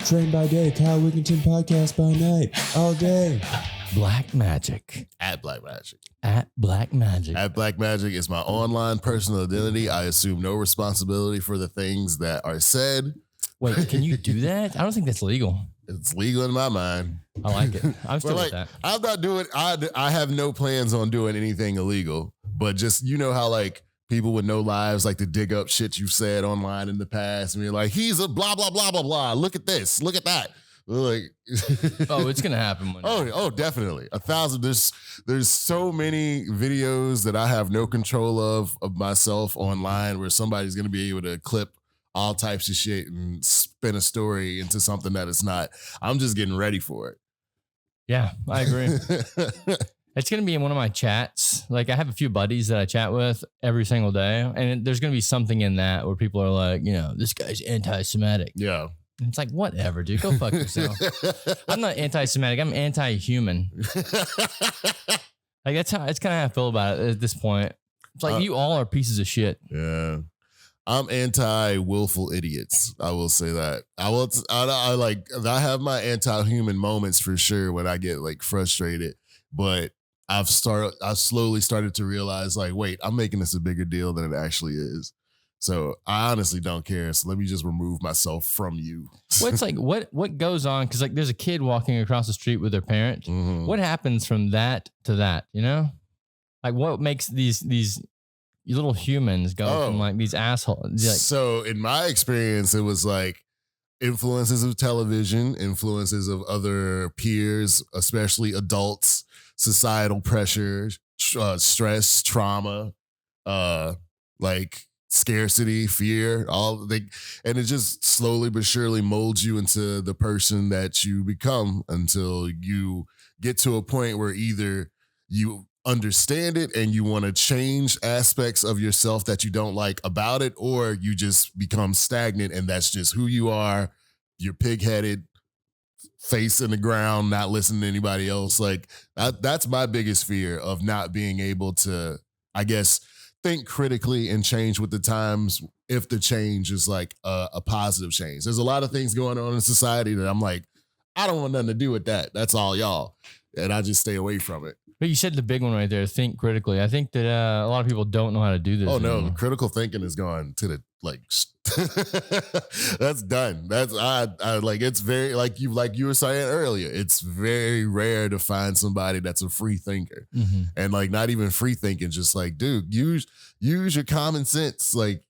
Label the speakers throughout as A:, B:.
A: Trained by day, Kyle Wigginton podcast by night, all day.
B: Black Magic.
C: At Black Magic.
B: At Black Magic.
C: At Black Magic is my online personal identity. I assume no responsibility for the things that are said.
B: Wait, can you do that? I don't think that's legal.
C: It's legal in my mind.
B: I like it. I'm still with that.
C: I'm not doing, I have no plans on doing anything illegal, but just, you know how like people with no lives like to dig up shit you've said online in the past and be like, he's a blah, blah, blah, blah, blah. Look at this. Look at that. Like,
B: oh, it's gonna happen one day.
C: Oh, definitely. 1,000. There's so many videos that I have no control of myself online where somebody's gonna be able to clip all types of shit and spin a story into something that it's not. I'm just getting ready for it.
B: Yeah, I agree. It's going to be in one of my chats. Like I have a few buddies that I chat with every single day. And there's going to be something in that where people are like, you know, this guy's anti-Semitic.
C: Yeah.
B: And it's like, whatever, dude, go fuck yourself. I'm not anti-Semitic. I'm anti-human. Like that's kind of how I feel about it at this point. It's like you all are pieces of shit.
C: Yeah. I'm anti-willful idiots. I will say that. I have my anti-human moments for sure when I get like frustrated, but I've slowly started to realize like, wait, I'm making this a bigger deal than it actually is. So I honestly don't care. So let me just remove myself from you.
B: What's like, what goes on? Cause like there's a kid walking across the street with their parent.
C: Mm-hmm.
B: What happens from that to that, you know? Like what makes these little humans go from like these assholes? Like,
C: so in my experience, it was like influences of television, influences of other peers, especially adults, societal pressures, stress, trauma, like scarcity, fear, and it just slowly but surely molds you into the person that you become until you get to a point where either you understand it and you want to change aspects of yourself that you don't like about it, or you just become stagnant and that's just who you are. You're pig-headed, face in the ground, not listening to anybody else. Like that's my biggest fear of not being able to, I guess, think critically and change with the times if the change is like a positive change. There's a lot of things going on in society that I'm like, I don't want nothing to do with that. That's all y'all. And I just stay away from it.
B: but you said the big one right there, think critically. I think that a lot of people don't know how to do this.
C: Oh, no.
B: anymore.
C: Critical thinking is gone to the, like, that's done. That's, I like, it's very, like you were saying earlier, it's very rare to find somebody that's a free thinker.
B: Mm-hmm.
C: And like, not even free thinking, just like, dude, use your common sense. Like,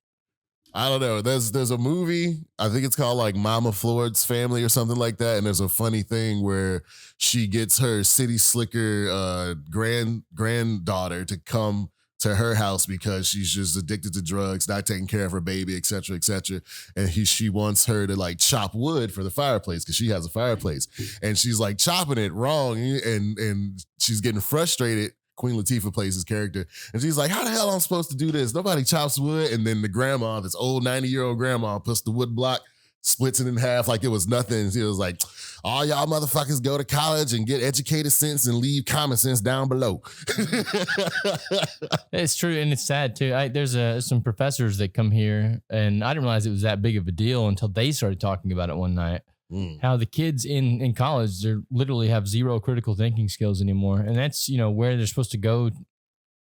C: I don't know. There's a movie, I think it's called like Mama Floyd's Family or something like that. And there's a funny thing where she gets her city slicker granddaughter to come to her house because she's just addicted to drugs, not taking care of her baby, et cetera, et cetera. And she wants her to like chop wood for the fireplace because she has a fireplace. And she's like chopping it wrong and she's getting frustrated. Queen Latifah plays his character. And she's like, how the hell am I supposed to do this? Nobody chops wood. And then the grandma, this old 90-year-old grandma, puts the wood block, splits it in half like it was nothing. She was like, all y'all motherfuckers go to college and get educated sense and leave common sense down below.
B: It's true. And it's sad too. There's some professors that come here and I didn't realize it was that big of a deal until they started talking about it one night. How the kids in college, they literally have zero critical thinking skills anymore. And that's, where they're supposed to go,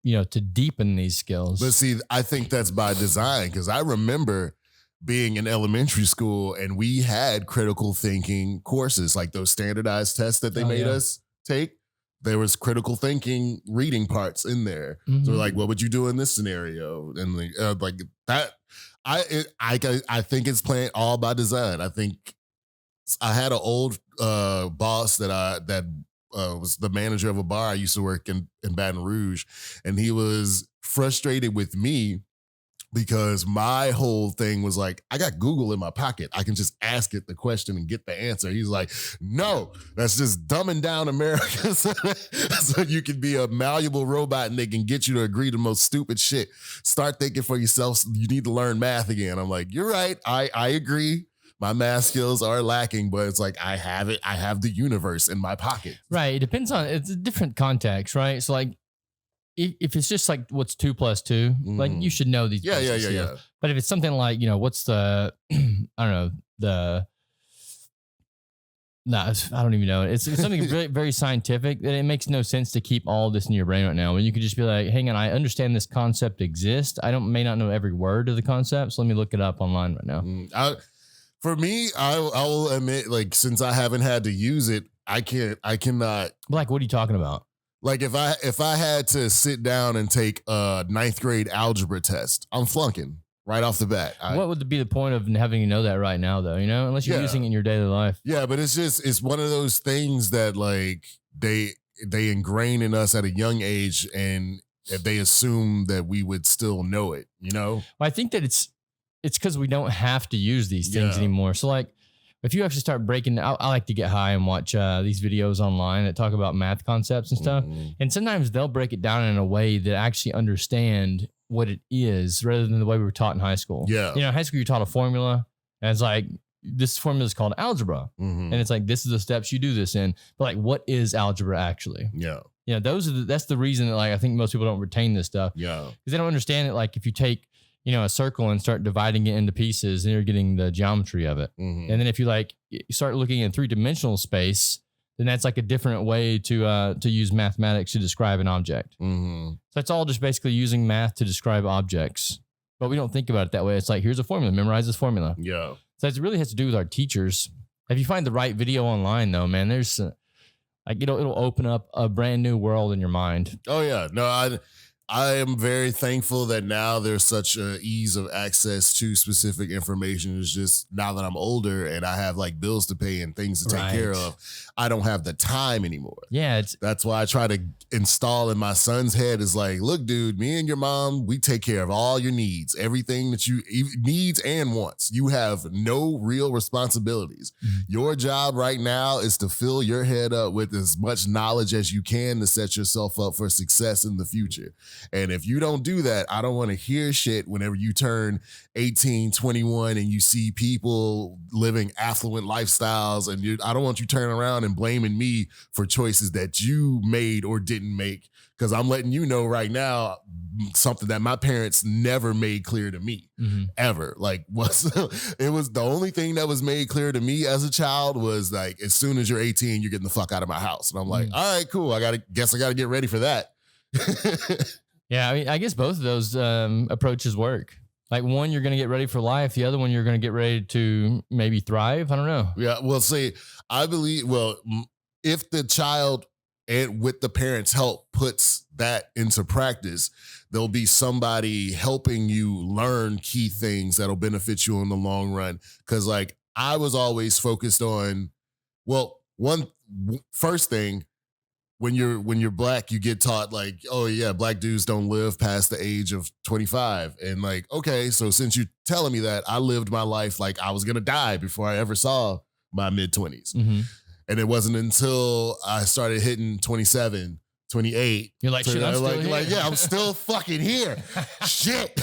B: to deepen these skills.
C: But see, I think that's by design because I remember being in elementary school and we had critical thinking courses, like those standardized tests that they made us take. There was critical thinking reading parts in there. Mm-hmm. So like, what would you do in this scenario? And like that, I think it's playing all by design. I think I had an old boss that was the manager of a bar I used to work in Baton Rouge, and he was frustrated with me because my whole thing was like, I got Google in my pocket. I can just ask it the question and get the answer. He's like, no, that's just dumbing down America so you can be a malleable robot and they can get you to agree to the most stupid shit. Start thinking for yourself. You need to learn math again. I'm like, you're right. I agree. My math skills are lacking, but it's like, I have it. I have the universe in my pocket.
B: Right. It depends on, it's a different context, right? So like, if it's just like what's 2 + 2, like you should know these.
C: Yeah.
B: But if it's something like, what's the, I don't know, No, I don't even know. It's something very, very scientific that it makes no sense to keep all this in your brain right now. When you could just be like, hang on, I understand this concept exists. May not know every word of the concept, so let me look it up online right now.
C: For me, I will admit, like, since I haven't had to use it, I cannot.
B: Like, what are you talking about?
C: Like, if I had to sit down and take a 9th grade algebra test, I'm flunking right off the bat.
B: What would be the point of having to know that right now, though? You know, unless you're using it in your daily life.
C: Yeah, but it's one of those things that like they ingrain in us at a young age, and they assume that we would still know it. You know,
B: well, I think that it's because we don't have to use these things anymore. So like, if you actually start breaking, I like to get high and watch these videos online that talk about math concepts and stuff. And sometimes they'll break it down in a way that I actually understand what it is rather than the way we were taught in high school.
C: Yeah.
B: You know, in high school, you're taught a formula and it's like, this formula is called algebra. And it's like, this is the steps you do this in. But like, what is algebra actually?
C: Yeah.
B: You know, that's the reason that like, I think most people don't retain this stuff.
C: Yeah.
B: Because they don't understand it. Like if you take, you know, a circle and start dividing it into pieces, and you're getting the geometry of it. And then if you like start looking in 3-dimensional space, then that's like a different way to use mathematics to describe an object. So it's all just basically using math to describe objects, but we don't think about it that way. It's like, here's a formula, memorize this formula.
C: Yeah.
B: So it really has to do with our teachers. If you find the right video online though, man, there's like, it'll open up a brand new world in your mind.
C: Oh yeah. No, I am very thankful that now there's such a ease of access to specific information. It's just now that I'm older and I have like bills to pay and things to take care of, I don't have the time anymore.
B: Yeah.
C: That's why I try to install in my son's head is like, look, dude, me and your mom, we take care of all your needs, everything that you needs and wants. You have no real responsibilities. Your job right now is to fill your head up with as much knowledge as you can to set yourself up for success in the future. And if you don't do that, I don't want to hear shit whenever you turn 18, 21 and you see people living affluent lifestyles, and I don't want you turning around and blaming me for choices that you made or didn't make, because I'm letting you know right now something that my parents never made clear to me ever. Like it was the only thing that was made clear to me as a child was like, as soon as you're 18, you're getting the fuck out of my house. And I'm like, all right, cool. I guess I gotta get ready for that.
B: Yeah, I mean, I guess both of those approaches work. Like one, you're going to get ready for life. The other one, you're going to get ready to maybe thrive. I don't know.
C: Yeah, well, see, I believe, if the child and with the parents' help puts that into practice, there'll be somebody helping you learn key things that'll benefit you in the long run. Because like I was always focused on, first thing, when you're black, you get taught like, oh yeah, black dudes don't live past the age of 25. And like, okay, so since you're telling me that, I lived my life like I was gonna die before I ever saw my mid-20s. And it wasn't until I started hitting 27, 28.
B: You're like, shit, I'm still here.
C: Yeah, I'm still fucking here. Shit.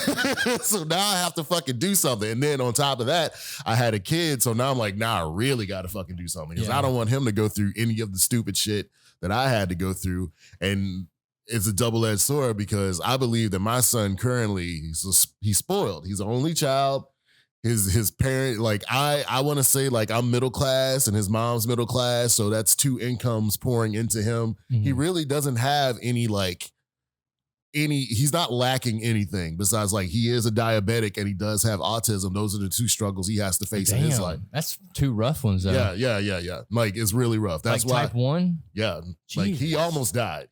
C: So now I have to fucking do something. And then on top of that, I had a kid. So now I'm like, I really got to fucking do something, because I don't want him to go through any of the stupid shit that I had to go through. And it's a double-edged sword, because I believe that my son currently, he's spoiled. He's the only child. His parent, like I want to say like I'm middle class and his mom's middle class. So that's 2 incomes pouring into him. He really doesn't have he's not lacking anything besides like he is a diabetic and he does have autism. Those are the 2 struggles he has to face in his life.
B: That's 2 rough ones though.
C: Yeah. Like it's really rough. That's
B: like
C: why
B: type 1?
C: Yeah. Jesus. Like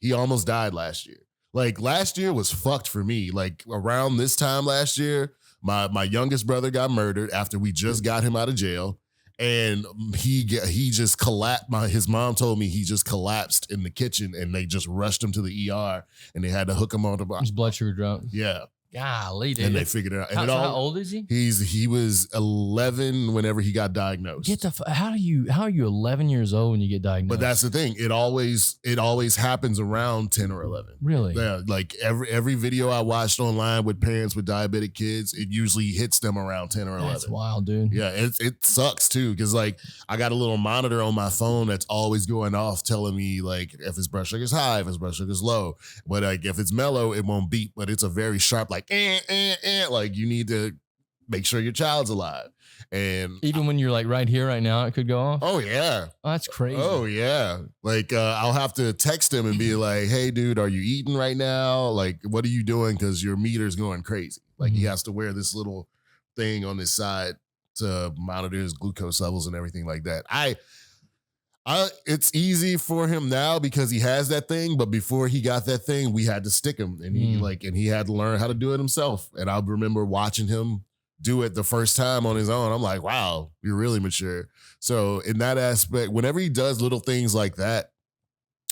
C: he almost died last year. Like last year was fucked for me. Like around this time last year, my youngest brother got murdered after we just got him out of jail. And he just collapsed. His mom told me he just collapsed in the kitchen, and they just rushed him to the ER, and they had to hook him on to
B: his blood sugar dropped.
C: Yeah.
B: Golly, dude.
C: And they figured it out. And
B: how old is he?
C: He was 11 whenever he got diagnosed.
B: How are you 11 years old when you get diagnosed?
C: But that's the thing. It always happens around 10 or 11.
B: Really?
C: Yeah. Like every video I watched online with parents with diabetic kids, it usually hits them around 10 or 11.
B: That's wild, dude.
C: Yeah. It sucks too. Cause like I got a little monitor on my phone that's always going off telling me like if his blood sugar's high, if his blood sugar's low. But like if it's mellow, it won't beep, but it's a very sharp like, like you need to make sure your child's alive. And
B: even when you're like right here, right now, it could go off.
C: oh yeah.
B: Oh, that's crazy.
C: Oh yeah. Like I'll have to text him and be like, hey dude, are you eating right now? Like, what are you doing? Because your meter's going crazy. Like he has to wear this little thing on his side to monitor his glucose levels and everything like that. It's easy for him now because he has that thing, but before he got that thing, we had to stick him, and he had to learn how to do it himself. And I remember watching him do it the first time on his own. I'm like, wow, you're really mature. So in that aspect, whenever he does little things like that,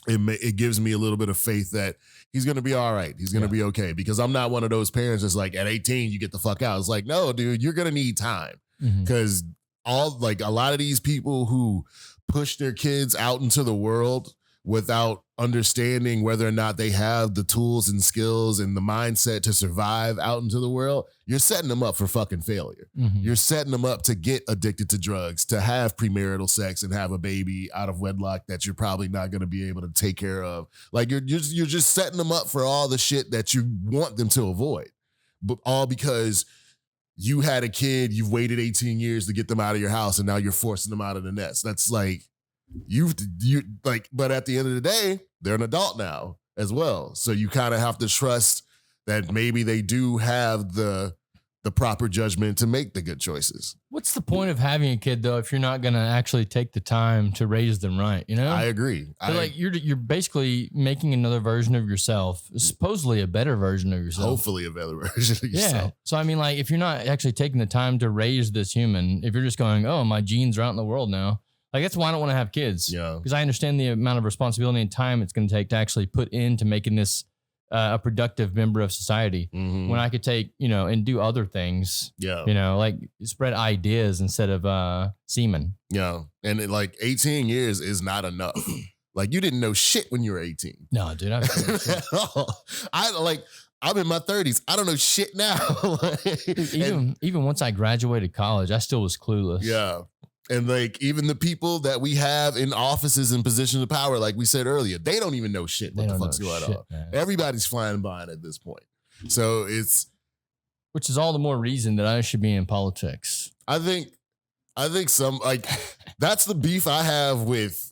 C: it gives me a little bit of faith that he's going to be all right. He's going to be okay, because I'm not one of those parents that's like, at 18, you get the fuck out. It's like, no, dude, you're going to need time, because a lot of these people who push their kids out into the world without understanding whether or not they have the tools and skills and the mindset to survive out into the world, you're setting them up for fucking failure. You're setting them up to get addicted to drugs, to have premarital sex and have a baby out of wedlock that you're probably not going to be able to take care of. Like you're just setting them up for all the shit that you want them to avoid, but all because you had a kid, you've waited 18 years to get them out of your house, and now you're forcing them out of the nest. That's like, but at the end of the day, they're an adult now as well. So you kind of have to trust that maybe they do have the proper judgment to make the good choices.
B: What's the point of having a kid though if you're not going to actually take the time to raise them right? You know,
C: I agree.
B: Like you're basically making another version of yourself, supposedly a better version of yourself.
C: Hopefully a better version of yourself.
B: Yeah. So I mean, like if you're not actually taking the time to raise this human, if you're just going, oh, my genes are out in the world now, like that's why I don't want to have kids. Yeah. Because I understand the amount of responsibility and time it's going to take to actually put into making this a productive member of society, when I could take, and do other things, like spread ideas instead of semen. Yeah.
C: And 18 years is not enough. Like you didn't know shit when you were 18.
B: No, dude.
C: I'm in my 30s. I don't know shit now.
B: even once I graduated college, I still was clueless.
C: Yeah. And even the people that we have in offices and positions of power, like we said earlier, they don't even know shit what the fuck's going on. Man. Everybody's flying blind at this point. So
B: which is all the more reason that I should be in politics.
C: I think that's the beef I have with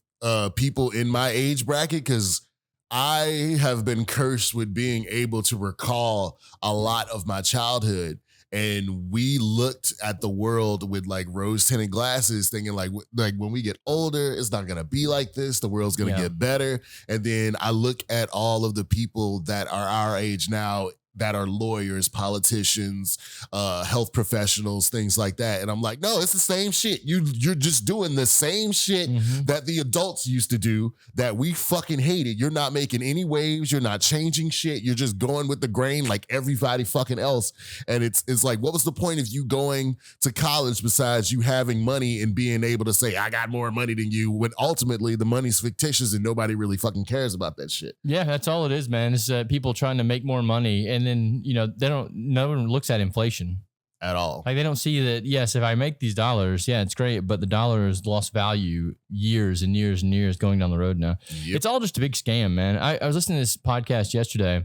C: people in my age bracket, because I have been cursed with being able to recall a lot of my childhood. And we looked at the world with rose-tinted glasses, thinking like when we get older, it's not gonna be like this. The world's gonna get better. And then I look at all of the people that are our age now, that are lawyers, politicians, health professionals, things like that. And I'm like, no, it's the same shit. You're just doing the same shit that the adults used to do that we fucking hated. You're not making any waves. You're not changing shit. You're just going with the grain like everybody fucking else. And it's like, what was the point of you going to college besides you having money and being able to say, I got more money than you, when ultimately the money's fictitious and nobody really fucking cares about that shit.
B: Yeah, that's all it is, man. It's people trying to make more money. And then, no one looks at inflation
C: at all.
B: Like they don't see that, yes, if I make these dollars, yeah, it's great, but the dollar has lost value years and years and years going down the road now. Yep. It's all just a big scam, man. I was listening to this podcast yesterday.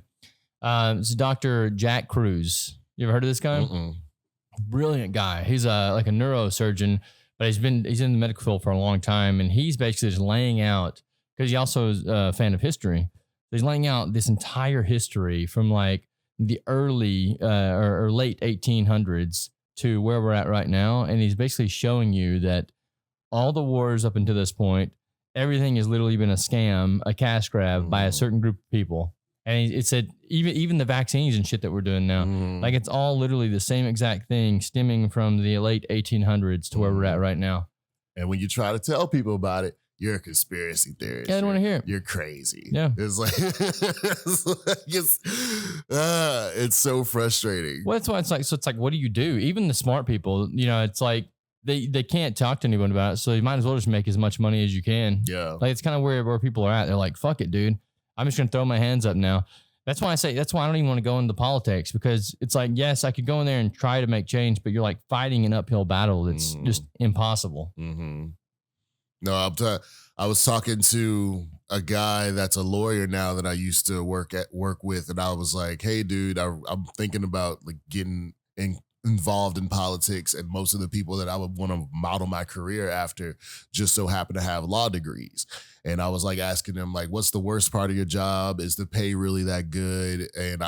B: It's Dr. Jack Cruz. You ever heard of this guy? Brilliant guy. He's like a neurosurgeon, but he's in the medical field for a long time. And he's basically just laying out, because he also is a fan of history. He's laying out this entire history from the early or late 1800s to where we're at right now. And he's basically showing you that all the wars up until this point, everything has literally been a scam, a cash grab by a certain group of people. And it said even the vaccines and shit that we're doing now, it's all literally the same exact thing stemming from the late 1800s to where we're at right now. And
C: when you try to tell people about it, you're a conspiracy theorist.
B: Yeah, I don't want to hear it.
C: You're crazy.
B: Yeah.
C: It's it's so frustrating.
B: Well, that's why it's like, what do you do? Even the smart people, it's like they can't talk to anyone about it. So you might as well just make as much money as you can.
C: Yeah.
B: It's kind of where people are at. They're like, fuck it, dude. I'm just going to throw my hands up now. That's why I don't even want to go into politics, because it's like, yes, I could go in there and try to make change, but you're fighting an uphill battle. It's just impossible.
C: No, I was talking to a guy that's a lawyer now that I used to work with, and I was like, "Hey, dude, I'm thinking about getting involved in politics, and most of the people that I would want to model my career after just so happen to have law degrees. And I was like asking them, like, what's the worst part of your job? Is the pay really that good? And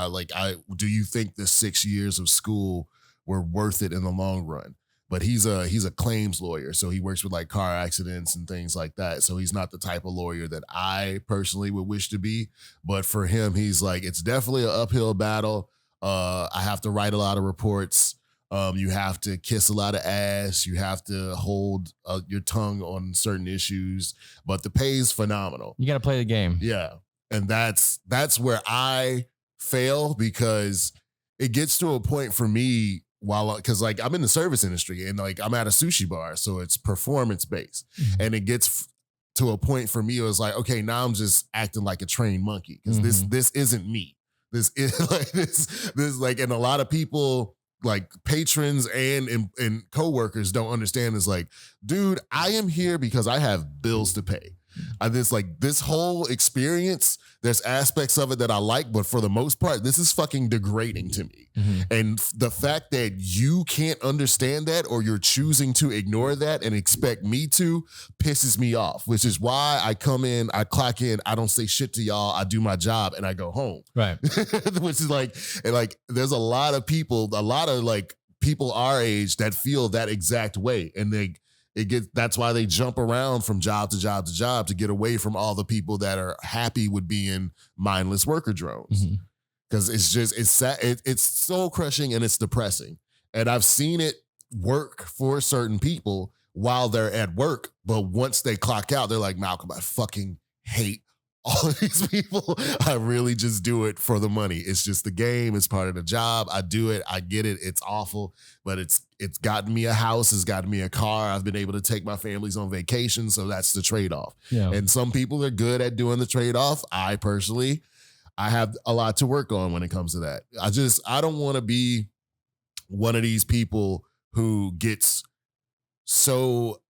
C: do you think the 6 years of school were worth it in the long run? But he's a claims lawyer, so he works with like car accidents and things like that. So he's not the type of lawyer that I personally would wish to be. But for him, he's like, it's definitely an uphill battle. I have to write a lot of reports. You have to kiss a lot of ass. You have to hold your tongue on certain issues. But the pay is phenomenal.
B: You got to play the game.
C: Yeah, and that's where I fail, because it gets to a point for me. Because like I'm in the service industry and like I'm at a sushi bar, so it's performance based, and it gets to a point for me. It was like, okay, now I'm just acting like a trained monkey, because this isn't me. This is like this like, and a lot of people, like patrons and coworkers, don't understand. Is like, dude, I am here because I have bills to pay. This whole experience, there's aspects of it that I like, but for the most part, this is fucking degrading to me. And the fact that you can't understand that, or you're choosing to ignore that and expect me to, pisses me off, which is why I come in, I clock in, I don't say shit to y'all, I do my job and I go home.
B: Right.
C: Which is like, and like, there's a lot of people our age that feel that exact way. And that's why they jump around from job to job to job to get away from all the people that are happy with being mindless worker drones. Because it's soul crushing and it's depressing. And I've seen it work for certain people while they're at work, but once they clock out, they're like, Malcolm, I fucking hate all of these people. I really just do it for the money. It's just the game. It's part of the job. I do it. I get it. It's awful, but it's gotten me a house. It's gotten me a car. I've been able to take my families on vacation. So that's the trade-off. Yeah. And some people are good at doing the trade-off. I have a lot to work on when it comes to that. I don't want to be one of these people who gets so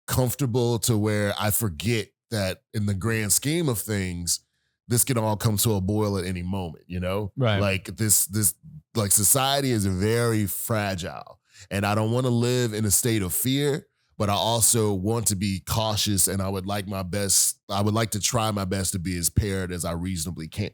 C: comfortable to where I forget that in the grand scheme of things, this can all come to a boil at any moment, you know?
B: Right.
C: Like this like society is very fragile, and I don't want to live in a state of fear, but I also want to be cautious, and I would like to try my best to be as paired as I reasonably can.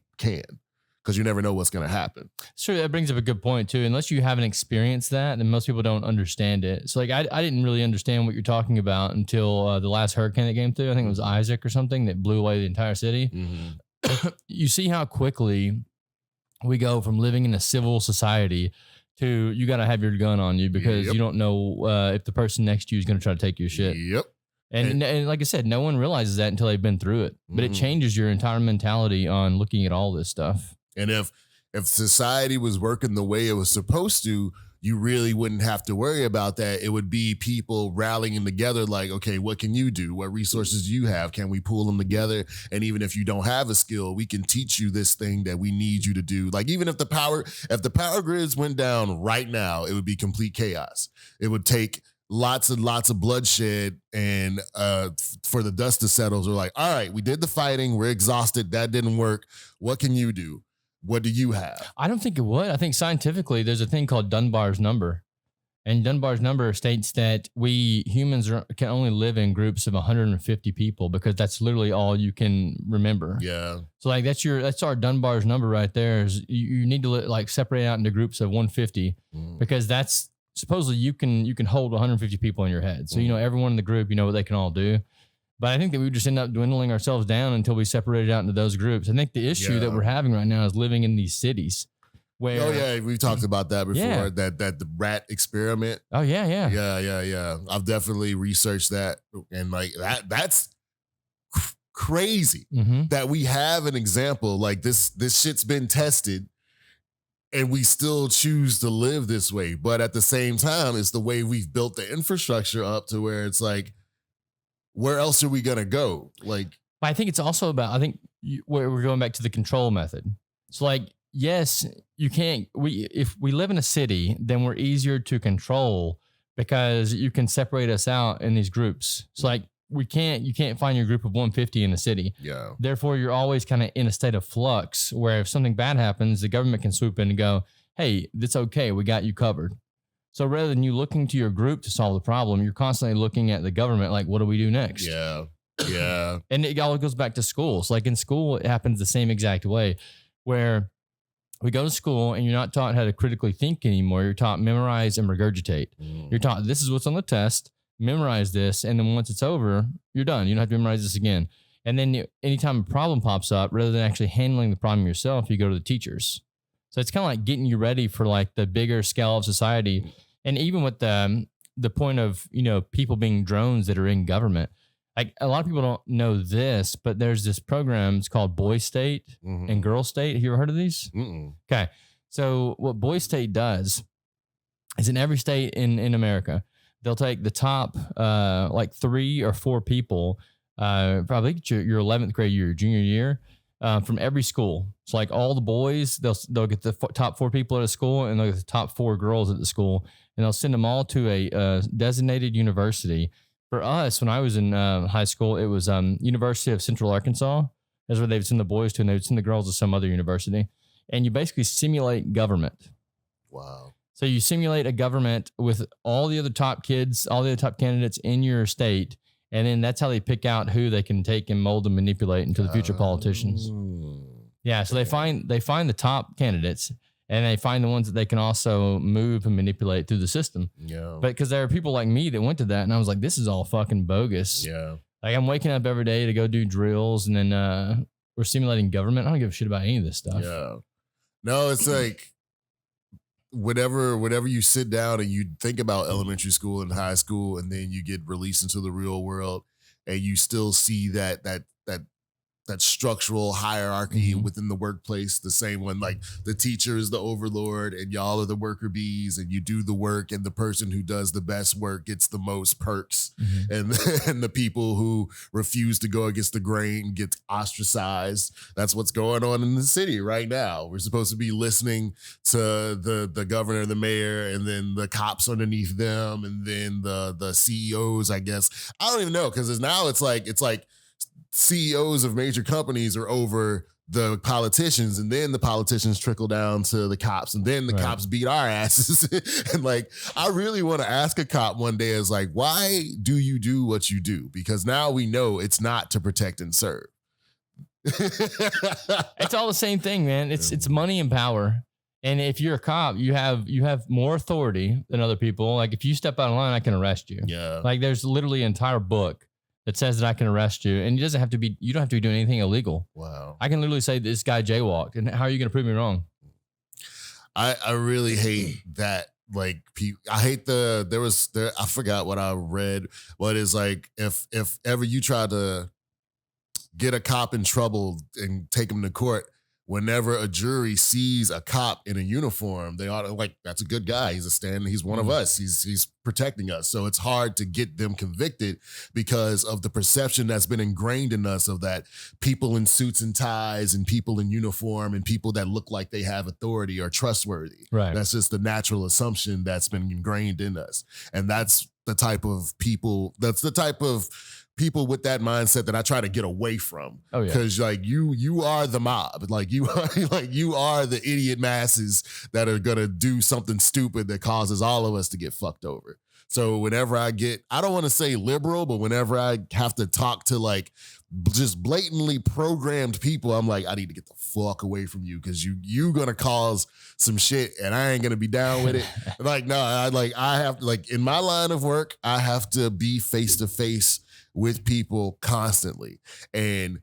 C: Because you never know what's going to happen.
B: Sure, that brings up a good point too. Unless you haven't experienced that, then most people don't understand it. So like I didn't really understand what you're talking about until the last hurricane that came through. I think it was Isaac or something that blew away the entire city. You see how quickly we go from living in a civil society to you got to have your gun on you because you don't know if the person next to you is going to try to take your shit.
C: Yep.
B: And like I said, no one realizes that until they've been through it. But it changes your entire mentality on looking at all this stuff.
C: And if society was working the way it was supposed to, you really wouldn't have to worry about that. It would be people rallying together like, okay, what can you do? What resources do you have? Can we pull them together? And even if you don't have a skill, we can teach you this thing that we need you to do. Like even if the power grids went down right now, it would be complete chaos. It would take lots and lots of bloodshed and for the dust to settle. We're like, all right, we did the fighting. We're exhausted. That didn't work. What can you do? What do you have? I
B: don't think it would. I think scientifically there's a thing called Dunbar's number. And Dunbar's number states that we humans can only live in groups of 150 people because that's literally all you can remember.
C: Yeah.
B: So like that's our Dunbar's number right there. Is you need to like separate out into groups of 150 because that's supposedly you can hold 150 people in your head. So you know everyone in the group, you know what they can all do. But I think that we just end up dwindling ourselves down until we separate it out into those groups. I think the issue that we're having right now is living in these cities. Where,
C: we've talked about that before. That the rat experiment.
B: Oh yeah.
C: Yeah. I've definitely researched that, and like that's crazy that we have an example like this. This shit's been tested, and we still choose to live this way. But at the same time, it's the way we've built the infrastructure up to where it's like, where else are we gonna go? Like,
B: I think it's also about where we're going back to the control method. So like, yes, you can't. If we live in a city, then we're easier to control because you can separate us out in these groups. So like, you can't find your group of 150 in the city.
C: Yeah.
B: Therefore, you're always kind of in a state of flux where if something bad happens, the government can swoop in and go, "Hey, that's okay. We got you covered." So rather than you looking to your group to solve the problem, you're constantly looking at the government. Like, what do we do next?
C: Yeah. Yeah.
B: And it all goes back to schools. Like in school, it happens the same exact way where we go to school and you're not taught how to critically think anymore. You're taught memorize and regurgitate. You're taught this is what's on the test, memorize this. And then once it's over, you're done. You don't have to memorize this again. And then anytime a problem pops up, rather than actually handling the problem yourself, you go to the teachers. So it's kind of like getting you ready for like the bigger scale of society. And even with the point of, people being drones that are in government, like a lot of people don't know this, but there's this program. It's called Boy State and Girl State. Have you ever heard of these? Okay. So what Boy State does is in every state in America, they'll take the top like 3 or 4 people, probably your 11th grade year, junior year, from every school. It's like all the boys, they'll get the top 4 people at a school and they'll get the top 4 girls at the school, and they'll send them all to a designated university. For us, when I was in high school, it was University of Central Arkansas. That's where they would send the boys to, and they would send the girls to some other university. And you basically simulate government.
C: Wow.
B: So you simulate a government with all the other top kids, all the other top candidates in your state. And then that's how they pick out who they can take and mold and manipulate into the future politicians. Yeah. So they find the top candidates, and they find the ones that they can also move and manipulate through the system. Yeah. But because there are people like me that went to that, and I was like, this is all fucking bogus. Yeah. Like I'm waking up every day to go do drills, and then we're simulating government. I don't give a shit about any of this stuff.
C: Yeah. No, it's like whenever you sit down and you think about elementary school and high school, and then you get released into the real world, and you still see that structural hierarchy within the workplace, the same one, like the teacher is the overlord and y'all are the worker bees, and you do the work, and the person who does the best work gets the most perks, and the people who refuse to go against the grain get ostracized. That's what's going on in the city right now. We're supposed to be listening to the governor, the mayor, and then the cops underneath them, and then the CEOs, I guess. I don't even know, because now it's like CEOs of major companies are over the politicians, and then the politicians trickle down to the cops, and then the cops beat our asses. And like, I really want to ask a cop one day, is like, why do you do what you do? Because now we know it's not to protect and serve.
B: It's all the same thing, man. It's money and power. And if you're a cop, you have more authority than other people. Like if you step out of line, I can arrest you. Yeah. Like there's literally an entire book that says that I can arrest you, and you don't have to be doing anything illegal. Wow. I can literally say this guy jaywalked, and how are you going to prove me wrong?
C: I really hate that. Like, I hate I forgot what I read, but it's like, if ever you try to get a cop in trouble and take him to court, whenever a jury sees a cop in a uniform, they ought to, like, that's a good guy. He's one of us. He's protecting us. So it's hard to get them convicted because of the perception that's been ingrained in us of that people in suits and ties and people in uniform and people that look like they have authority are trustworthy. Right. That's just the natural assumption that's been ingrained in us. And that's the type of people with that mindset that I try to get away from. Oh yeah. Because like you are the mob. Like you are the idiot masses that are gonna do something stupid that causes all of us to get fucked over. So whenever I don't want to say liberal, but whenever I have to talk to like just blatantly programmed people, I'm like, I need to get the fuck away from you, because you gonna cause some shit and I ain't gonna be down with it. Like, no, I have to, like, in my line of work, I have to be face to face with people constantly. And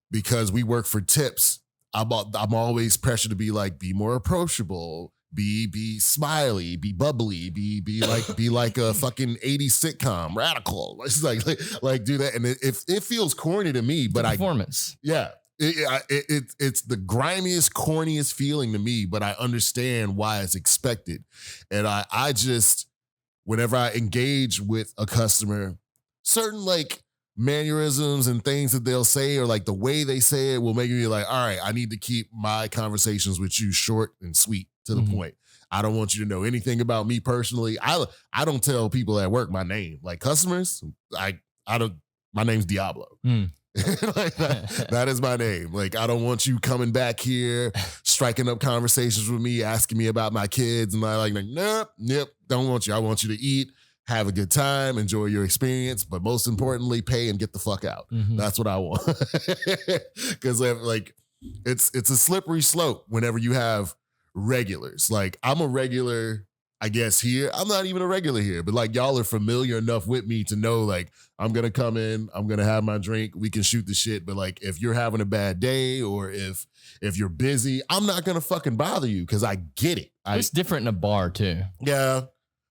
C: because we work for tips, I'm always pressured to be like, be more approachable, be smiley, be bubbly, be like a fucking 80s sitcom, radical. It's like do that. And it feels corny to me, but
B: performance.
C: It's the grimiest, corniest feeling to me, but I understand why it's expected. And I just, whenever I engage with a customer, certain like mannerisms and things that they'll say, or like the way they say it, will make me like, all right, I need to keep my conversations with you short and sweet to the point. I don't want you to know anything about me personally. I don't tell people at work my name. Like customers, I don't. My name's Diablo. Like that is my name. Like, I don't want you coming back here, striking up conversations with me, asking me about my kids. And I'm like, nope, don't want you. I want you to eat, have a good time, enjoy your experience, but most importantly, pay and get the fuck out.
B: Mhm.
C: That's what I want. Because like, it's a slippery slope whenever you have regulars. Like, I'm a regular, I guess, here. I'm not even a regular here, but like, y'all are familiar enough with me to know, like, I'm going to come in, I'm going to have my drink, we can shoot the shit. But like, if you're having a bad day or if you're busy, I'm not going to fucking bother you because I get it.
B: It's different in a bar too.
C: Yeah.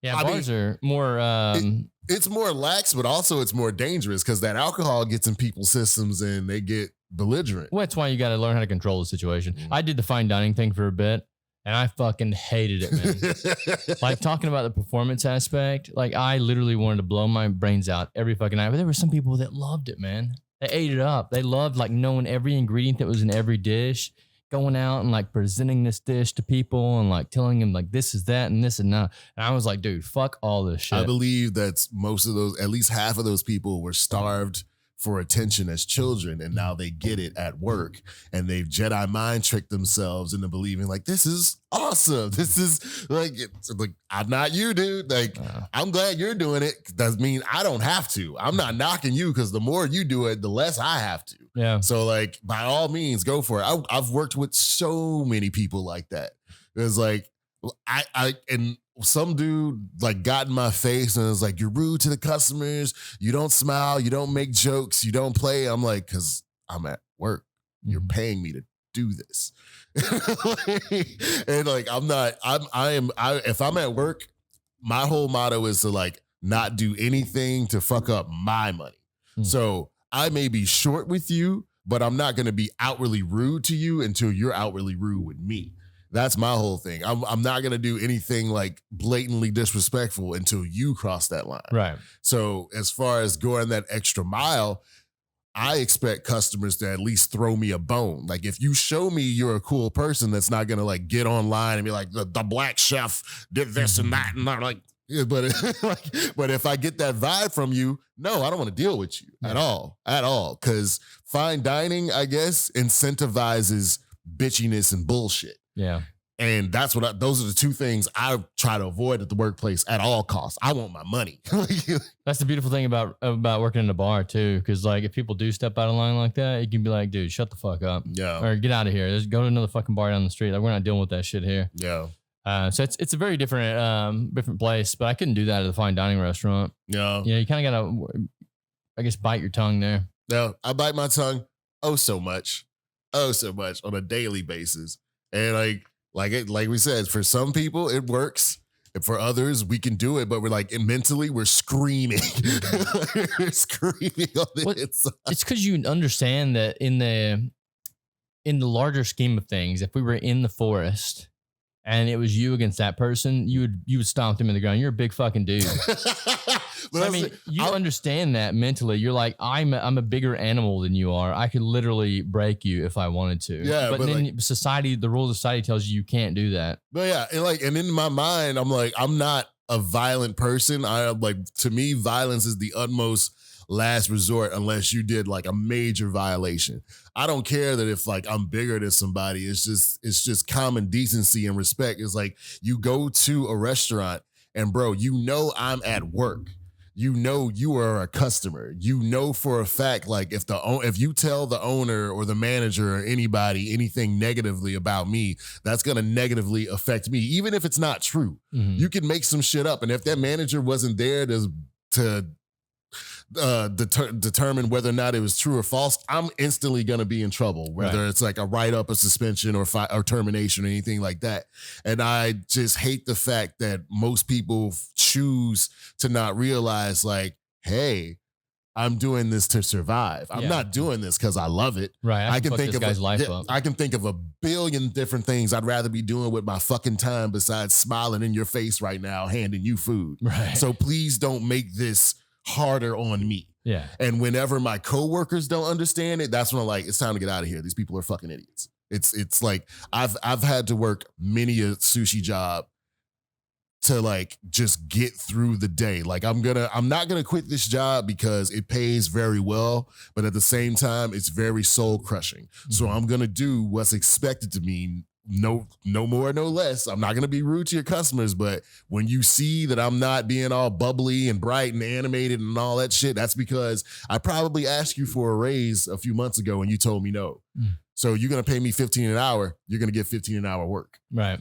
B: Yeah, bars are more...
C: it's more lax, but also it's more dangerous because that alcohol gets in people's systems and they get belligerent.
B: Well, that's why you got to learn how to control the situation. I did the fine dining thing for a bit, and I fucking hated it, man. Like, talking about the performance aspect, like, I literally wanted to blow my brains out every fucking night. But there were some people that loved it, man. They ate it up. They loved, like, knowing every ingredient that was in every dish, going out and like presenting this dish to people and like telling them like this is that and this and that. And I was like, dude, fuck all this shit.
C: I believe that most of those, at least half of those people were starved for attention as children, and now they get it at work, and they've Jedi mind tricked themselves into believing like, this is awesome. This is like, it's like, I'm not you, dude. Like, I'm glad you're doing it. That means I don't have to. I'm not knocking you because the more you do it, the less I have to.
B: Yeah.
C: So like, by all means, go for it. I've worked with so many people like that. It's like, and some dude like got in my face and was like, you're rude to the customers. You don't smile. You don't make jokes. You don't play. I'm like, because I'm at work. You're paying me to do this. And like, if I'm at work, my whole motto is to like not do anything to fuck up my money. So I may be short with you, but I'm not going to be outwardly rude to you until you're outwardly rude with me. That's my whole thing. I'm not going to do anything like blatantly disrespectful until you cross that line.
B: Right.
C: So as far as going that extra mile, I expect customers to at least throw me a bone. Like, if you show me you're a cool person that's not going to like get online and be like, the black chef did this and that. And I'm like, yeah, but if I get that vibe from you, no, I don't want to deal with you at all. Because fine dining, I guess, incentivizes bitchiness and bullshit.
B: Yeah.
C: And that's those are the two things I try to avoid at the workplace at all costs. I want my money.
B: That's the beautiful thing about working in a bar too. Cause like, if people do step out of line like that, you can be like, dude, shut the fuck up.
C: Yeah.
B: Or get out of here. Just go to another fucking bar down the street. Like, we're not dealing with that shit here.
C: Yeah.
B: So it's a very different place, but I couldn't do that at a fine dining restaurant.
C: Yeah.
B: Yeah. You kind of gotta, I guess, bite your tongue there.
C: No, I bite my tongue so much on a daily basis. And like we said, for some people it works. And for others, we can do it, but we're like, mentally, we're screaming. We're screaming on the inside. It's
B: because you understand that in the larger scheme of things, if we were in the forest and it was you against that person, you would stomp them in the ground. You're a big fucking dude. So, I mean, you understand that mentally. You're like, I'm a bigger animal than you are. I could literally break you if I wanted to.
C: Yeah,
B: but then
C: like,
B: society, the rules of society tells you can't do that.
C: But yeah, and in my mind, I'm like, I'm not a violent person. To me, violence is the utmost last resort unless you did like a major violation. I don't care that if like I'm bigger than somebody. It's just common decency and respect. It's like, you go to a restaurant and bro, I'm at work. You are a customer. For a fact, like if you tell the owner or the manager or anybody anything negatively about me, that's going to negatively affect me, even if it's not true. Mm-hmm. You can make some shit up. And if that manager wasn't there to determine whether or not it was true or false, I'm instantly going to be in trouble, whether it's like a write-up, a suspension, or termination or anything like that. And I just hate the fact that most people choose to not realize like, hey, I'm doing this to survive. I'm not doing this because I love it.
B: Right.
C: I can think of
B: guy's life up.
C: I can think of a billion different things I'd rather be doing with my fucking time besides smiling in your face right now, handing you food.
B: Right.
C: So please don't make this harder on me.
B: Yeah.
C: And whenever my coworkers don't understand it, that's when I'm like, it's time to get out of here. These people are fucking idiots. It's like I've had to work many a sushi job to like just get through the day. Like I'm not gonna quit this job because it pays very well, but at the same time, it's very soul crushing. Mm-hmm. So I'm gonna do what's expected to me. No more, no less. I'm not gonna be rude to your customers, but when you see that I'm not being all bubbly and bright and animated and all that shit, that's because I probably asked you for a raise a few months ago and you told me no. Mm. So you're going to pay me $15 an hour. You're going to get $15 an hour work.
B: Right.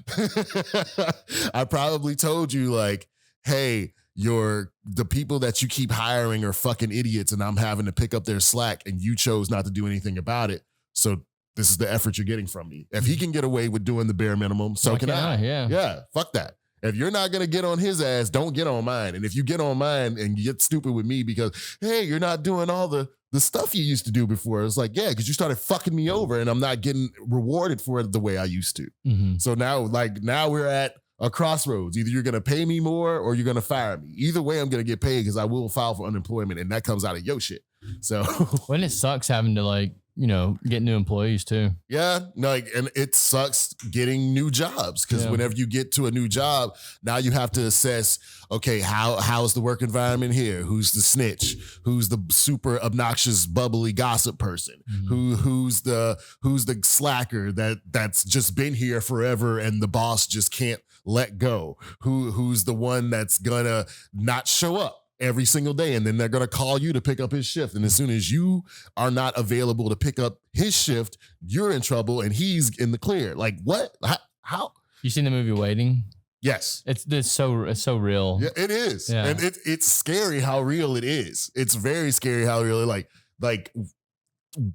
C: I probably told you like, hey, the people that you keep hiring are fucking idiots and I'm having to pick up their slack and you chose not to do anything about it. So this is the effort you're getting from me. If he can get away with doing the bare minimum, so can I.
B: Yeah.
C: Yeah. Fuck that. If you're not going to get on his ass, don't get on mine. And if you get on mine and you get stupid with me because, hey, you're not doing all the stuff you used to do before. It's like, yeah, because you started fucking me over and I'm not getting rewarded for it the way I used to. Mm-hmm. So now we're at a crossroads. Either you're going to pay me more or you're going to fire me. Either way, I'm going to get paid because I will file for unemployment and that comes out of your shit. So
B: when it sucks having to like, get new employees too.
C: Yeah, and it sucks getting new jobs because whenever you get to a new job, now you have to assess, okay, how's the work environment here? Who's the snitch? Who's the super obnoxious, bubbly gossip person? Mm-hmm. Who's the slacker that's just been here forever and the boss just can't let go? Who's the one that's gonna not show up every single day, and then they're going to call you to pick up his shift. And as soon as you are not available to pick up his shift, you're in trouble and he's in the clear. Like what? How?
B: You seen the movie Waiting?
C: Yes.
B: It's so real.
C: Yeah, it is. Yeah. And it's scary how real it is. It's very scary how real like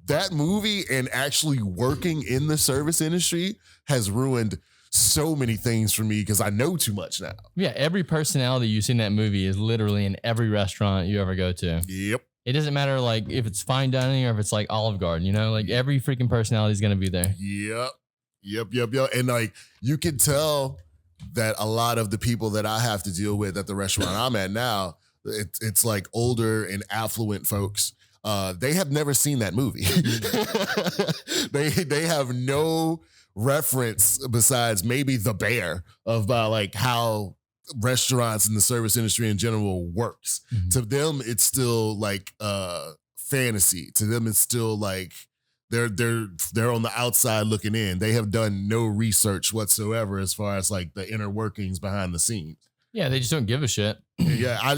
C: that movie and actually working in the service industry has ruined so many things for me because I know too much now.
B: Yeah, every personality you see in that movie is literally in every restaurant you ever go to.
C: Yep.
B: It doesn't matter like if it's fine dining or if it's like Olive Garden, like every freaking personality is going to be there.
C: Yep. And like you can tell that a lot of the people that I have to deal with at the restaurant I'm at now, it's like older and affluent folks. They have never seen that movie. They have no reference besides maybe The Bear of like how restaurants and the service industry in general works. Mm-hmm. To them, it's still like fantasy. To them, it's still like they're on the outside looking in. They have done no research whatsoever as far as like the inner workings behind the scenes.
B: Yeah, they just don't give a shit.
C: Yeah,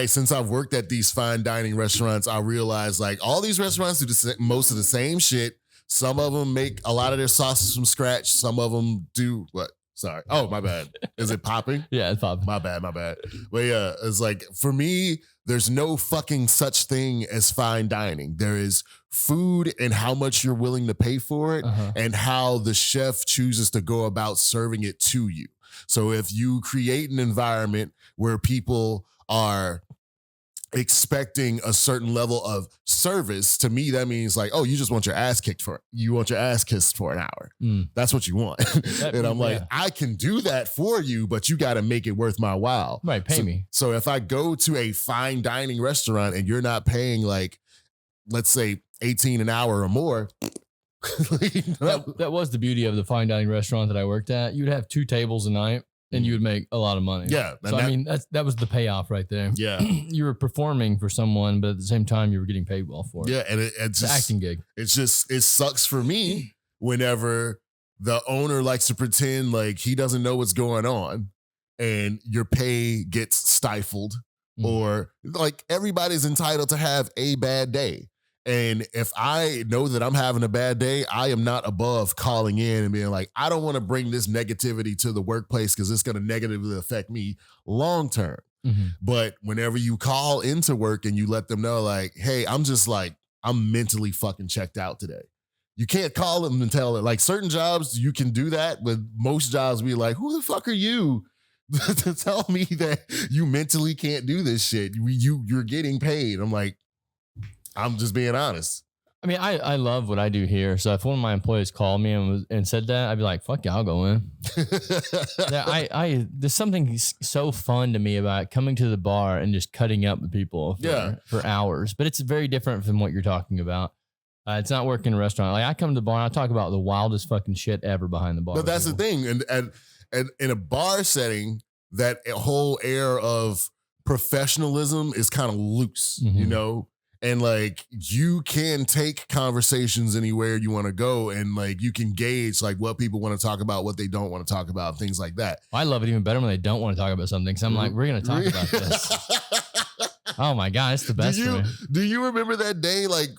C: since I've worked at these fine dining restaurants, I realized like all these restaurants do most of the same shit. Some of them make a lot of their sauces from scratch. Some of them do what? Sorry. Oh, my bad. Is it popping?
B: Yeah, it's popping.
C: My bad. But yeah, it's like for me, there's no fucking such thing as fine dining. There is food and how much you're willing to pay for it and how the chef chooses to go about serving it to you. So if you create an environment where people are expecting a certain level of service, to me that means like, oh, you just want your ass kissed for an hour. That's what you want. And I'm like, I can do that for you, but you got to make it worth my while.
B: Right, pay me.
C: So if I go to a fine dining restaurant and you're not paying like, let's say $18 an hour or more,
B: that was the beauty of the fine dining restaurant that I worked at. You'd have 2 tables a night and you would make a lot of money.
C: Yeah.
B: So that was the payoff right there.
C: Yeah.
B: You were performing for someone, but at the same time you were getting paid well for it.
C: Yeah. And it's
B: an acting gig.
C: It sucks for me whenever the owner likes to pretend like he doesn't know what's going on and your pay gets stifled or like everybody's entitled to have a bad day. And if I know that I'm having a bad day, I am not above calling in and being like, I don't want to bring this negativity to the workplace because it's going to negatively affect me long term. Mm-hmm. But whenever you call into work and you let them know like, hey, I'm mentally fucking checked out today. You can't call them and tell it. Like certain jobs, you can do that. But most jobs be like, who the fuck are you to tell me that you mentally can't do this shit? You're getting paid. I'm like, I'm just being honest.
B: I mean, I love what I do here. So if one of my employees called me and said that, I'd be like, fuck yeah, I'll go in. There's something so fun to me about coming to the bar and just cutting up with people for hours. But it's very different from what you're talking about. It's not working in a restaurant. Like I come to the bar and I talk about the wildest fucking shit ever behind the bar.
C: But that's the thing. And in a bar setting, that whole air of professionalism is kind of loose, you know? And like you can take conversations anywhere you want to go, and like you can gauge like what people want to talk about, what they don't want to talk about, things like that.
B: I love it even better when they don't want to talk about something. So I'm like, we're going to talk about this. Oh my God, it's the best for me.
C: Do you remember that day? Like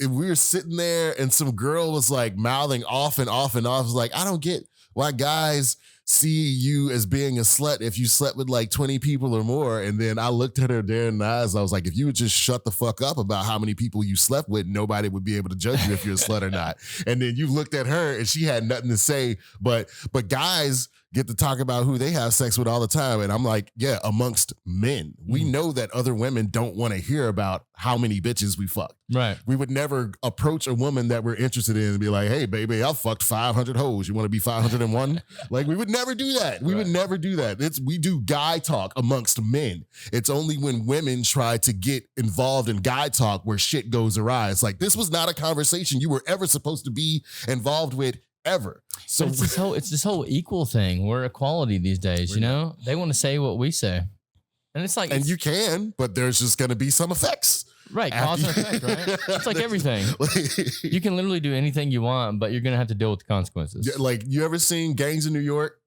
C: we were sitting there and some girl was like mouthing off and off and off. Was like, I don't get why guys see you as being a slut if you slept with like 20 people or more. And then I looked at her there in the eyes. I was like, if you would just shut the fuck up about how many people you slept with, nobody would be able to judge you if you're a slut or not. And then you looked at her and she had nothing to say, but guys get to talk about who they have sex with all the time. And I'm like, yeah, amongst men, we know that other women don't want to hear about how many bitches we fucked.
B: Right.
C: We would never approach a woman that we're interested in and be like, hey, baby, I fucked 500 hoes. You want to be 501? Like, we would never do that. We would never do that. We do guy talk amongst men. It's only when women try to get involved in guy talk where shit goes awry. It's like, this was not a conversation you were ever supposed to be involved with ever. So
B: it's this whole equal thing. We're equality these days, you know? They want to say what we say. And it's like,
C: and you can, but there's just going to be some effects.
B: Right, cause and effect, right? It's like everything. You can literally do anything you want, but you're going to have to deal with the consequences.
C: Like, you ever seen Gangs of New York?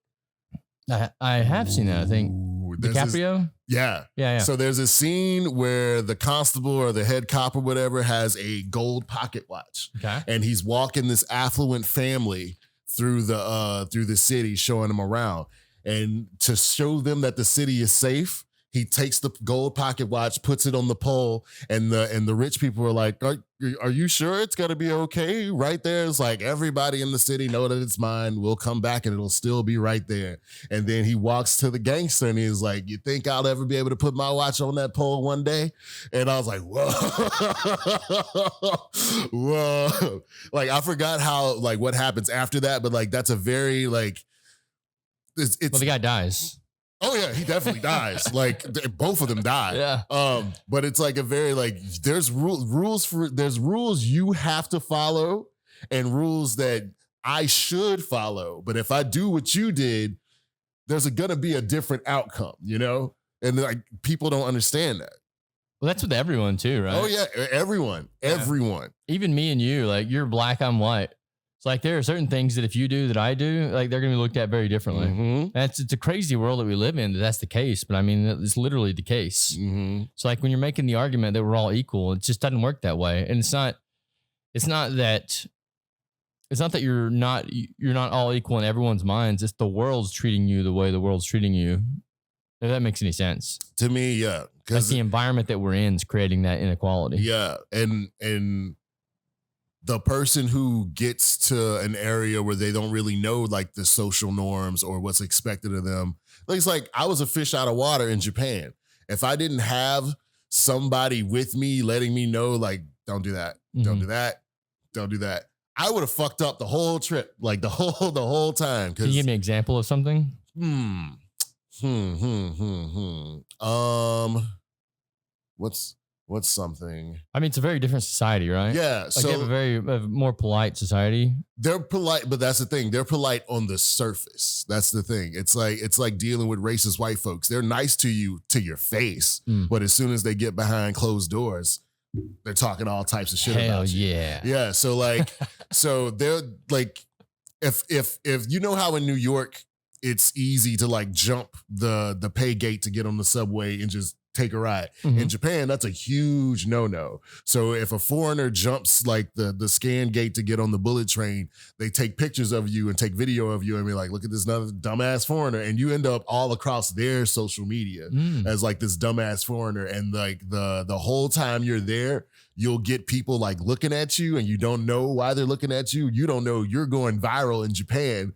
B: I have seen that, I think. DiCaprio?
C: Yeah. So there's a scene where the constable or the head cop or whatever has a gold pocket watch.
B: Okay.
C: And he's walking this affluent family through the city, showing them around. And to show them that the city is safe, he takes the gold pocket watch, puts it on the pole, and the rich people are like, are you sure it's gonna be okay? Right there, it's like, everybody in the city know that it's mine. We'll come back and it'll still be right there. And then he walks to the gangster and he's like, you think I'll ever be able to put my watch on that pole one day? And I was like, whoa. Whoa. Like, I forgot how, like, what happens after that, but like, that's a very, like, it's
B: well, the guy dies.
C: Oh yeah, he definitely dies. Like, both of them die.
B: Yeah.
C: But it's like a very, like, there's rules you have to follow and rules that I should follow. But if I do what you did, there's gonna be a different outcome, you know? And like, people don't understand that.
B: Well, that's with everyone too, right?
C: Oh yeah, everyone.
B: Even me and you, like, you're black, I'm white. It's like there are certain things that if you do that I do, like, they're going to be looked at very differently. And it's a crazy world that we live in that's the case. But I mean, it's literally the case. So like when you're making the argument that we're all equal, it just doesn't work that way. And it's not that you're not all equal in everyone's minds. It's the world's treating you the way the world's treating you. If that makes any sense.
C: To me, yeah.
B: Like the environment that we're in is creating that inequality.
C: Yeah. And the person who gets to an area where they don't really know like the social norms or what's expected of them. Like, it's like, I was a fish out of water in Japan. If I didn't have somebody with me letting me know, like, don't do that, don't do that, don't do that, I would have fucked up the whole trip, like the whole time.
B: Can you give me an example of something?
C: What's something?
B: I mean, it's a very different society, right?
C: Yeah.
B: Like,
C: So
B: they have a more polite society.
C: They're polite, but that's the thing. They're polite on the surface. That's the thing. It's like dealing with racist white folks. They're nice to you to your face, but as soon as they get behind closed doors, they're talking all types of shit about you.
B: Yeah.
C: Yeah. So like, so they're like, if you know how in New York it's easy to like jump the pay gate to get on the subway and just take a ride. In Japan, that's a huge no-no. So if a foreigner jumps like the scan gate to get on the bullet train, they take pictures of you and take video of you and be like, look at this another dumbass foreigner. And you end up all across their social media as like this dumbass foreigner. And like the whole time you're there, you'll get people like looking at you and you don't know why they're looking at you. You don't know you're going viral in Japan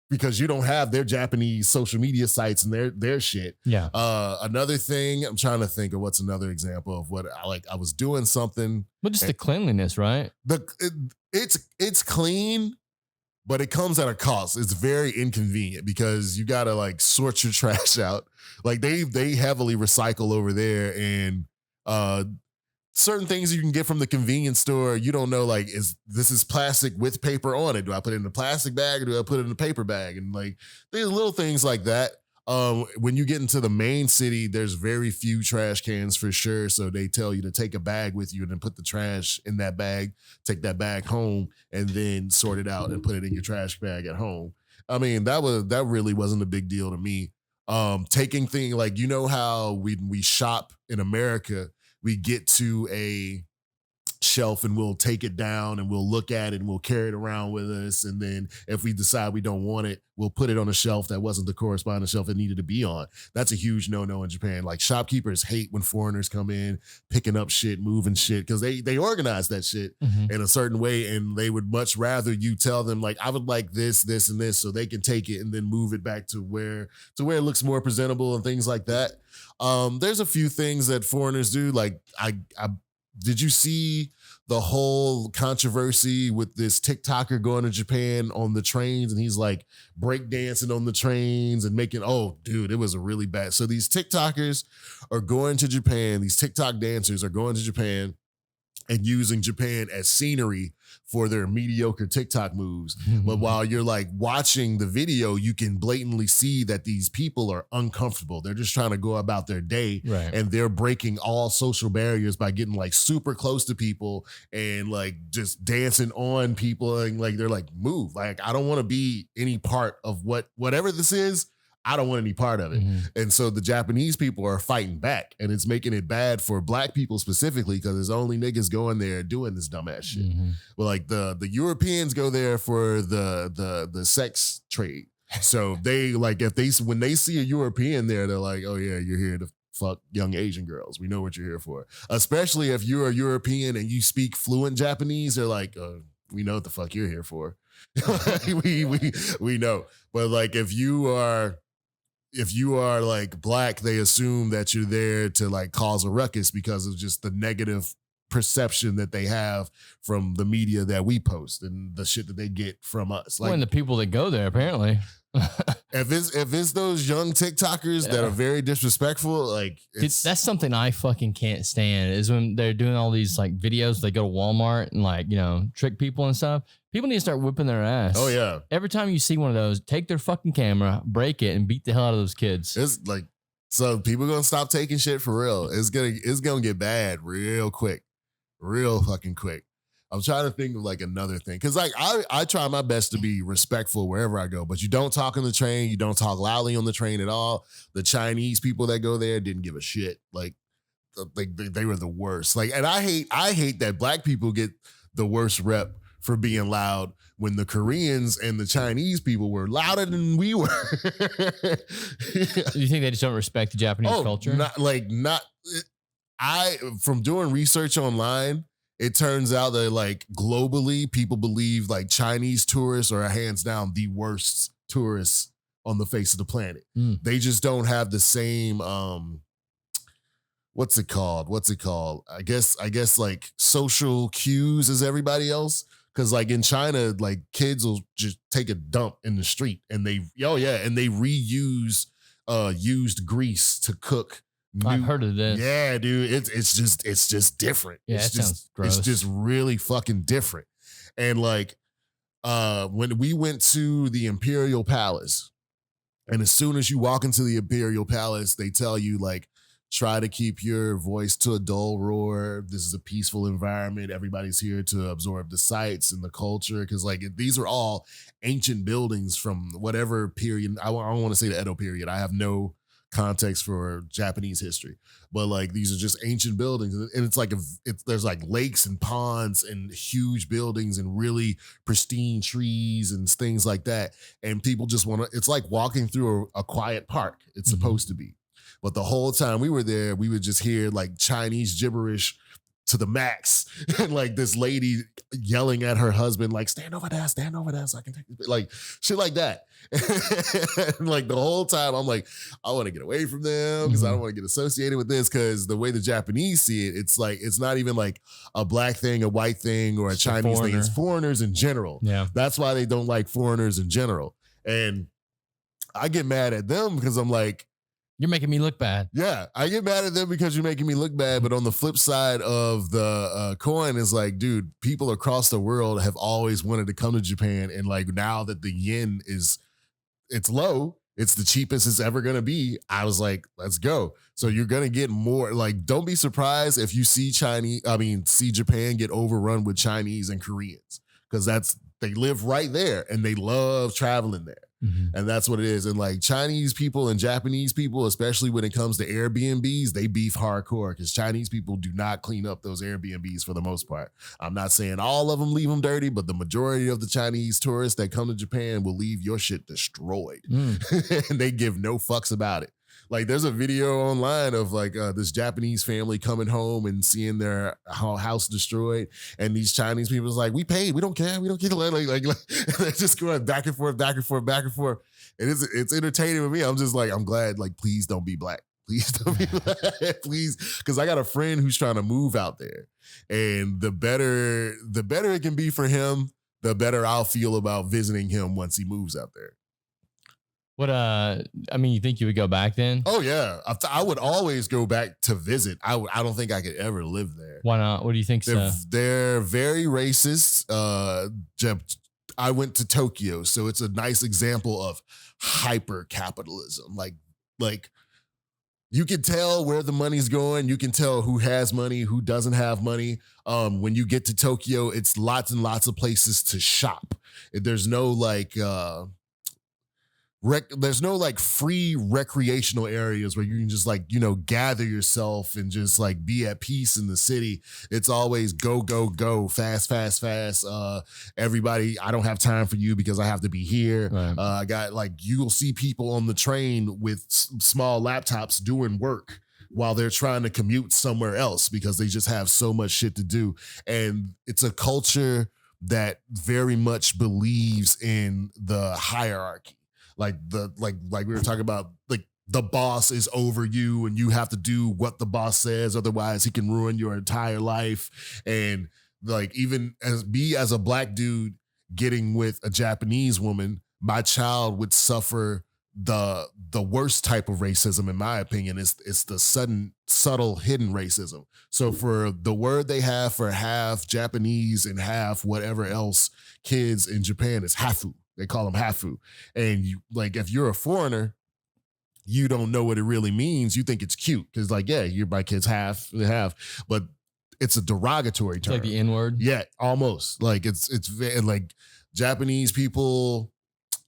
C: because you don't have their Japanese social media sites and their shit.
B: Yeah.
C: Another thing, I'm trying to think of what's another example of what I was doing something.
B: But just the cleanliness, right?
C: It's clean, but it comes at a cost. It's very inconvenient because you gotta like sort your trash out. Like they heavily recycle over there, and certain things you can get from the convenience store. You don't know, like, this is plastic with paper on it. Do I put it in a plastic bag or do I put it in a paper bag? And like, there's little things like that. When you get into the main city, there's very few trash cans for sure. So they tell you to take a bag with you and then put the trash in that bag, take that bag home, and then sort it out and put it in your trash bag at home. I mean, that really wasn't a big deal to me. Taking things like, you know how we shop in America, we get to a shelf and we'll take it down and we'll look at it and we'll carry it around with us. And then if we decide we don't want it, we'll put it on a shelf that wasn't the corresponding shelf it needed to be on. That's a huge no-no in Japan. Like, shopkeepers hate when foreigners come in, picking up shit, moving shit, because they organize that shit in a certain way. And they would much rather you tell them, like, I would like this, this, and this, so they can take it and then move it back to where it looks more presentable and things like that. There's a few things that foreigners do. Like, did you see the whole controversy with this TikToker going to Japan on the trains, and he's like breakdancing on the trains and making, oh, dude, it was a really bad. So these TikTokers are going to Japan. These TikTok dancers are going to Japan and using Japan as scenery for their mediocre TikTok moves. But while you're like watching the video, you can blatantly see that these people are uncomfortable. They're just trying to go about their day,
B: Right.
C: and they're breaking all social barriers by getting like super close to people and like just dancing on people. And like, they're like, move. Like, I don't want to be any part of whatever this is. I don't want any part of it. And so the Japanese people are fighting back, and it's making it bad for black people specifically because there's only niggas going there doing this dumbass shit. But like the Europeans go there for the sex trade. So they like, when they see a European there, they're like, oh yeah, you're here to fuck young Asian girls. We know what you're here for. Especially if you're a European and you speak fluent Japanese, they're like, we know what the fuck you're here for. we know. But like, if you are like black, they assume that you're there to like cause a ruckus because of just the negative perception that they have from the media that we post and the shit that they get from us. Like,
B: and the people that go there, apparently.
C: if it's those young TikTokers that are very disrespectful, like,
B: that's something I fucking can't stand is when they're doing all these like videos. They go to Walmart and like, you know, trick people and stuff. People need to start whipping their ass.
C: Oh yeah.
B: Every time you see one of those, take their fucking camera, break it, and beat the hell out of those kids.
C: It's like, so people gonna stop taking shit for real. It's gonna get bad real quick, real fucking quick. I'm trying to think of like another thing. Cause like I try my best to be respectful wherever I go, but you don't talk on the train. You don't talk loudly on the train at all. The Chinese people that go there didn't give a shit. Like they were the worst. Like, and I hate that black people get the worst rep for being loud when the Koreans and the Chinese people were louder than we were.
B: Do you think they just don't respect the Japanese culture?
C: From doing research online, it turns out that like globally, people believe like Chinese tourists are hands down the worst tourists on the face of the planet. They just don't have the same, what's it called? I guess like social cues as everybody else. Cause like in China, like kids will just take a dump in the street and they reuse used grease to cook.
B: I've heard of this.
C: Yeah, dude. It's just different.
B: Yeah,
C: it's
B: sounds gross.
C: It's just really fucking different. And like when we went to the Imperial Palace, and as soon as you walk into the Imperial Palace, they tell you like, try to keep your voice to a dull roar. This is a peaceful environment. Everybody's here to absorb the sights and the culture. Cause like these are all ancient buildings from whatever period. I don't want to say the Edo period. I have no context for Japanese history, but like these are just ancient buildings, and it's like there's like lakes and ponds and huge buildings and really pristine trees and things like that. And people just want to. It's like walking through a quiet park. It's supposed to be, but the whole time we were there, we would just hear like Chinese gibberish to the max, and like this lady yelling at her husband, like, stand over there so I can take this, like shit like that. And like the whole time I'm like, I want to get away from them because I don't want to get associated with this, because the way the Japanese see it, it's like, it's not even like a black thing, a white thing, or a Chinese thing. It's foreigners in general.
B: Yeah.
C: That's why they don't like foreigners in general. And I get mad at them because I'm like,
B: You're making me look bad.
C: Yeah, I get mad at them because you're making me look bad. But on the flip side of the coin is like, dude, people across the world have always wanted to come to Japan. And like now that the yen it's low, it's the cheapest it's ever going to be. I was like, let's go. So you're going to get more, like, don't be surprised if you see Japan get overrun with Chinese and Koreans, because they live right there and they love traveling there. Mm-hmm. And that's what it is. And like Chinese people and Japanese people, especially when it comes to Airbnbs, they beef hardcore because Chinese people do not clean up those Airbnbs for the most part. I'm not saying all of them leave them dirty, but the majority of the Chinese tourists that come to Japan will leave your shit destroyed. And they give no fucks about it. Like there's a video online of like this Japanese family coming home and seeing their house destroyed, and these Chinese people is like, "We paid, we don't care, we don't care." Like they're just going back and forth, back and forth, back and forth, and it's entertaining with me. I'm just like, I'm glad. Like, please don't be black. Please don't be black. Please, because I got a friend who's trying to move out there, and the better it can be for him, the better I'll feel about visiting him once he moves out there.
B: What, you think you would go back then?
C: Oh, yeah. I would always go back to visit. I don't think I could ever live there.
B: Why not? What do you think?
C: They're very racist. I went to Tokyo, so it's a nice example of hyper capitalism. Like you can tell where the money's going. You can tell who has money, who doesn't have money. When you get to Tokyo, it's lots and lots of places to shop. There's no there's no like free recreational areas where you can just like, gather yourself and just like be at peace in the city. It's always go, go, go, fast, fast, fast. Everybody, I don't have time for you because I have to be here. Right. I got like, you'll see people on the train with small laptops doing work while they're trying to commute somewhere else because they just have so much shit to do. And it's a culture that very much believes in the hierarchy. Like we were talking about, like the boss is over you and you have to do what the boss says. Otherwise he can ruin your entire life. And like, even as a black dude getting with a Japanese woman, my child would suffer the worst type of racism, in my opinion. It's the subtle hidden racism. So for the word they have for half Japanese and half whatever else kids in Japan is hafu. They call them hafu. And you, like, if you're a foreigner, you don't know what it really means. You think it's cute because, like, yeah, my kid's half, but it's a derogatory term.
B: Like the N-word?
C: Yeah, almost. Like it's like Japanese people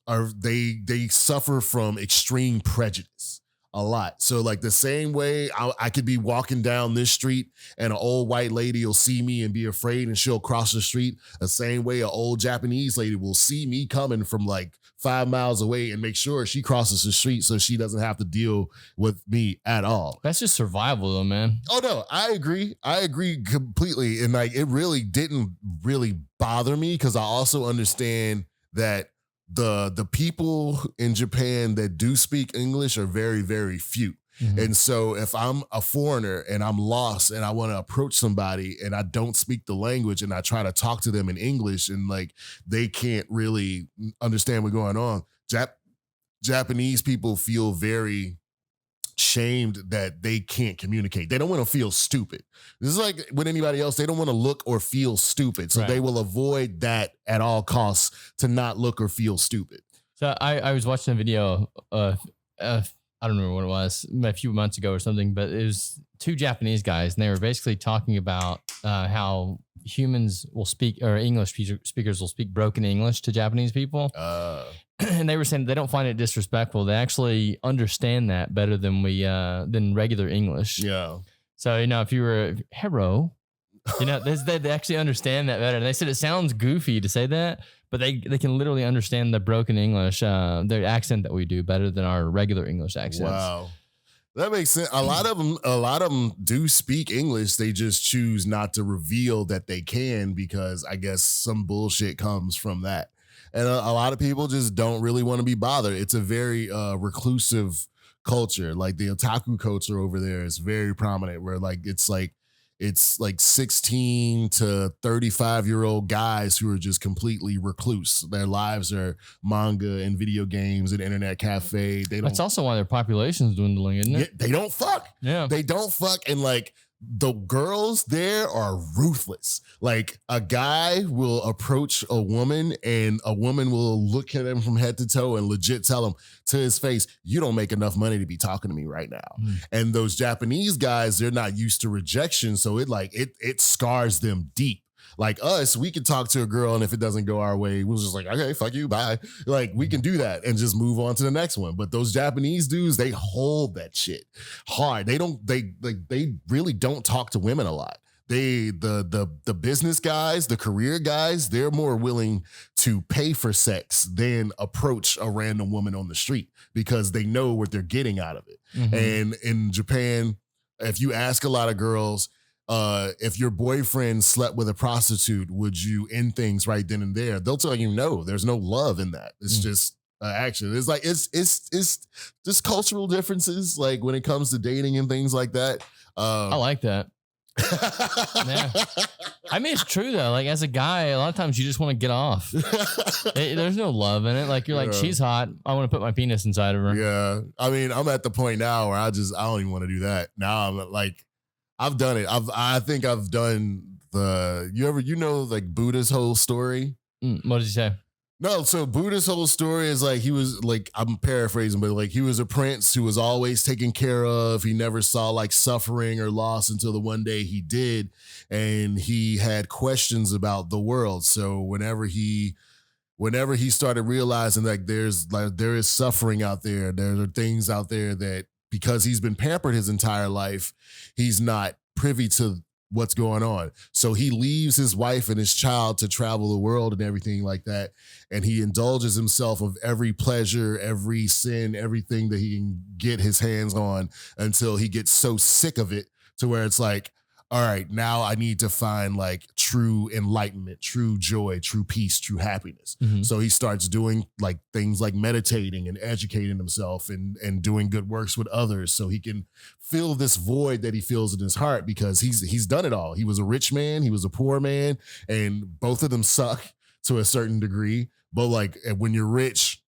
C: they suffer from extreme prejudice a lot. So like the same way I could be walking down this street and an old white lady will see me and be afraid and she'll cross the street, the same way an old Japanese lady will see me coming from like 5 miles away and make sure she crosses the street so she doesn't have to deal with me at all.
B: That's just survival though, man.
C: Oh no, I agree completely. And like, it really didn't really bother me because I also understand that the people in Japan that do speak English are very, very few. Mm-hmm. And so if I'm a foreigner and I'm lost and I want to approach somebody and I don't speak the language and I try to talk to them in English and like they can't really understand what's going on, Japanese people feel very shamed that they can't communicate. They don't want to feel stupid. This is like with anybody else. They don't want to look or feel stupid. So They will avoid that at all costs to not look or feel stupid.
B: So I was watching a video, I don't remember what it was, a few months ago or something, but it was 2 Japanese guys and they were basically talking about how humans will speak, or English speakers will speak broken English to Japanese people. And they were saying they don't find it disrespectful. They actually understand that better than than regular English.
C: Yeah.
B: So, if you were a hero, they actually understand that better. And they said it sounds goofy to say that, but they can literally understand the broken English, their accent that we do better than our regular English accents.
C: Wow. That makes sense. A lot of them do speak English. They just choose not to reveal that they can because I guess some bullshit comes from that. And a lot of people just don't really want to be bothered. It's a very reclusive culture. Like the otaku culture over there is very prominent where like it's like it's like 16 to 35-year-old guys who are just completely recluse. Their lives are manga and video games and internet cafe.
B: That's also why their population's dwindling, isn't it?
C: They don't fuck.
B: Yeah.
C: They don't fuck. And like the girls there are ruthless. Like a guy will approach a woman and a woman will look at him from head to toe and legit tell him to his face, you don't make enough money to be talking to me right now. And those Japanese guys, they're not used to rejection. So it scars them deep. Like us, we can talk to a girl, and if it doesn't go our way, we're just like, okay, fuck you, bye. Like we can do that and just move on to the next one. But those Japanese dudes, they hold that shit hard. They really don't talk to women a lot. The business guys, the career guys, they're more willing to pay for sex than approach a random woman on the street because they know what they're getting out of it. And in Japan, if you ask a lot of girls, if your boyfriend slept with a prostitute, would you end things right then and there? They'll tell you no. There's no love in that. It's just action. It's like it's just cultural differences. Like when it comes to dating and things like that.
B: I like that. Yeah. I mean, it's true though. Like as a guy, a lot of times you just want to get off. There's no love in it. Like you're like, she's hot. I want to put my penis inside of her.
C: Yeah. I mean, I'm at the point now where I don't even want to do that. Now I'm like, I've done it. I think I've done like Buddha's whole story.
B: What did you say?
C: No, so Buddha's whole story is like he was like, I'm paraphrasing, but like he was a prince who was always taken care of. He never saw like suffering or loss until the one day he did. And he had questions about the world. So whenever he started realizing that there is suffering out there are things out there that because he's been pampered his entire life, he's not privy to what's going on. So he leaves his wife and his child to travel the world and everything like that. And he indulges himself of every pleasure, every sin, everything that he can get his hands on until he gets so sick of it to where it's like, all right, now I need to find like true enlightenment, true joy, true peace, true happiness. So he starts doing like things like meditating and educating himself and doing good works with others so he can fill this void that he feels in his heart because he's done it all. He was a rich man, he was a poor man, and both of them suck to a certain degree. But like when you're rich,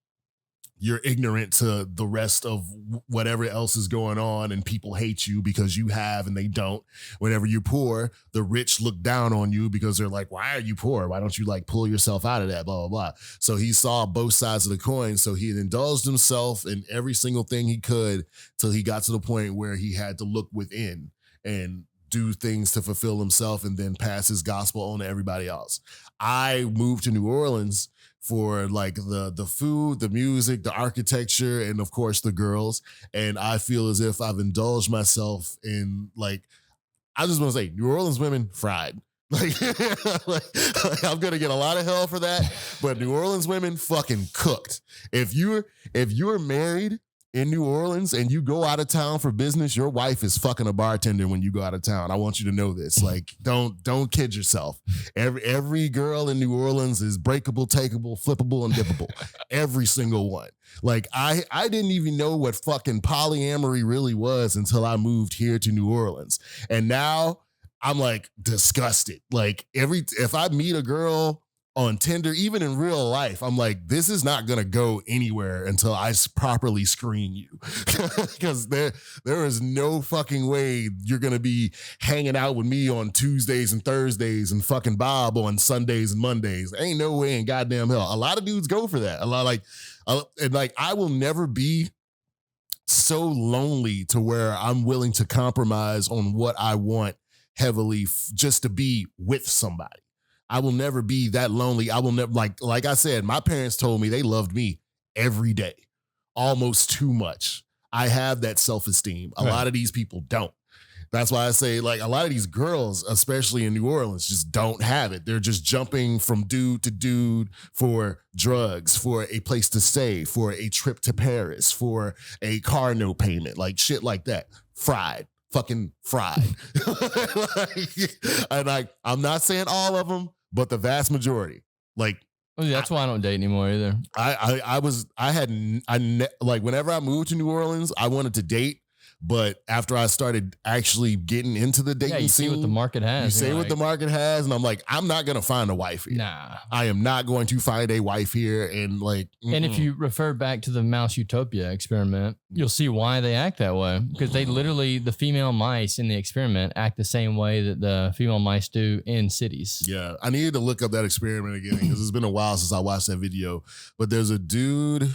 C: you're ignorant to the rest of whatever else is going on and people hate you because you have and they don't. Whenever you're poor, the rich look down on you because they're like, why are you poor? Why don't you like pull yourself out of that, blah, blah, blah. So he saw both sides of the coin. So he had indulged himself in every single thing he could till he got to the point where he had to look within and do things to fulfill himself and then pass his gospel on to everybody else. I moved to New Orleans for like the food, the music, the architecture, and of course the girls. And I feel as if I've indulged myself in like, I just want to say New Orleans women fried. Like, I'm going to get a lot of hell for that, but New Orleans women fucking cooked. If you're married in New Orleans and you go out of town for business, your wife is fucking a bartender when you go out of town. I want you to know this. Like, don't kid yourself. Every girl in New Orleans is breakable, takeable, flippable, and dippable. Every single one. Like, I didn't even know what fucking polyamory really was until I moved here to New Orleans. And now I'm like disgusted. Like if I meet a girl on Tinder, even in real life, I'm like, this is not going to go anywhere until I properly screen you. Because there is no fucking way you're going to be hanging out with me on Tuesdays and Thursdays and fucking Bob on Sundays and Mondays. Ain't no way in goddamn hell. A lot of dudes go for that. A lot I will never be so lonely to where I'm willing to compromise on what I want heavily just to be with somebody. I will never be that lonely. I will never, like I said, my parents told me they loved me every day, almost too much. I have that self-esteem. A lot of these people don't. That's why I say, like, a lot of these girls, especially in New Orleans, just don't have it. They're just jumping from dude to dude for drugs, for a place to stay, for a trip to Paris, for a car note payment, like shit like that. Fried. Fucking fried. And I'm not saying all of them, but the vast majority. Like,
B: that's why I don't date anymore either.
C: Whenever I moved to New Orleans, I wanted to date, But after I started actually getting into the dating
B: you
C: scene,
B: see what the market has.
C: you say
B: You're
C: what the market has, and I'm like, I'm not gonna find a wife here.
B: Nah.
C: I am not going to find a wife here. And like,
B: And if you refer back to the mouse Utopia experiment, you'll see why they act that way. Because they literally, the female mice in the experiment act the same way that the female mice do in cities.
C: Yeah, I needed to look up that experiment again because it's been a while since I watched that video. But there's a dude,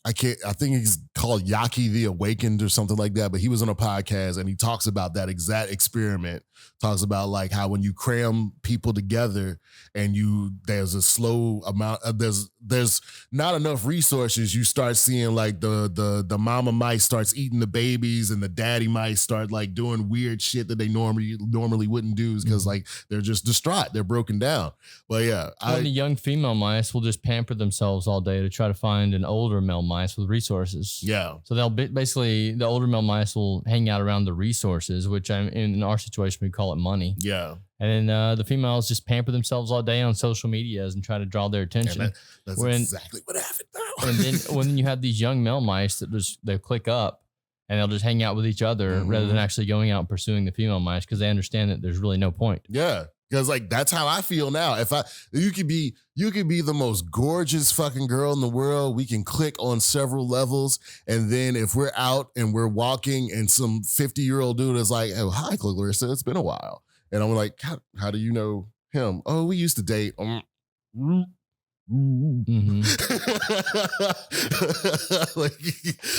C: I think he's called Yaki the Awakened or something like that. But he was on a podcast and he talks about that exact experiment. Talks about like how when you cram people together and there's a slow amount of, there's not enough resources, you start seeing like the mama mice starts eating the babies and the daddy mice start like doing weird shit that they normally wouldn't do because like they're just distraught, they're broken down. But yeah,
B: the young female mice will just pamper themselves all day to try to find an older male mice with resources.
C: Yeah.
B: So they'll basically, the older male mice will hang out around the resources, which in our situation we call it money.
C: Yeah.
B: And then the females just pamper themselves all day on social medias and try to draw their attention.
C: That's exactly what happened now.
B: And then when you have these young male mice that they'll click up and they'll just hang out with each other rather than actually going out and pursuing the female mice because they understand that there's really no point.
C: Yeah. Because like that's how I feel now. You could be the most gorgeous fucking girl in the world. We can click on several levels, and then if we're out and we're walking, and some 50-year-old dude is like, "Oh, hi, Clarissa, it's been a while," and I'm like, "How do you know him?" "Oh, we used to date."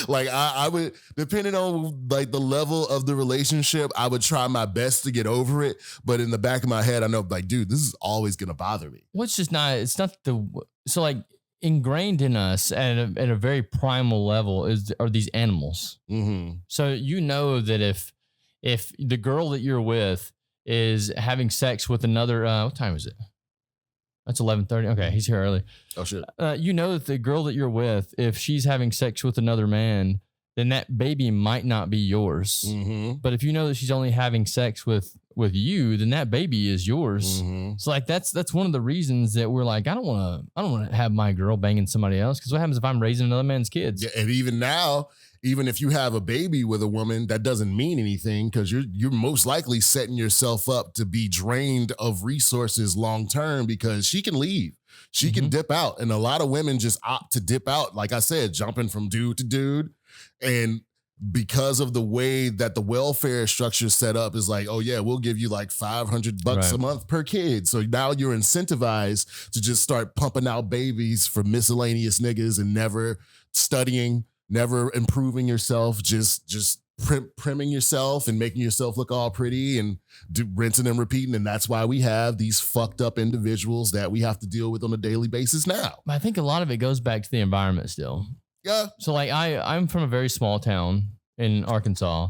C: like I would, depending on like the level of the relationship, I would try my best to get over it, but in the back of my head I know like, dude, this is always gonna bother me.
B: Which is not, it's not so like ingrained in us at a very primal level are these animals. So you know that if the girl that you're with is having sex with another what time is it? That's 11:30. Okay, he's here early.
C: Oh shit.
B: You know that the girl that you're with, if she's having sex with another man, then that baby might not be yours. But if you know that she's only having sex with you, then that baby is yours. So like that's one of the reasons that we're like, I don't want to have my girl banging somebody else, because what happens if I'm raising another man's kids?
C: Yeah, and even now, even if you have a baby with a woman, that doesn't mean anything because you're most likely setting yourself up to be drained of resources long term because she can leave. She can dip out. And a lot of women just opt to dip out, like I said, jumping from dude to dude. And because of the way that the welfare structure is set up is like, oh yeah, we'll give you like $500 a month per kid. So now you're incentivized to just start pumping out babies for miscellaneous niggas and never studying, never improving yourself, just primming yourself and making yourself look all pretty and rinsing and repeating. And that's why we have these fucked up individuals that we have to deal with on a daily basis now.
B: I think a lot of it goes back to the environment still.
C: Yeah.
B: So like I'm from a very small town in Arkansas,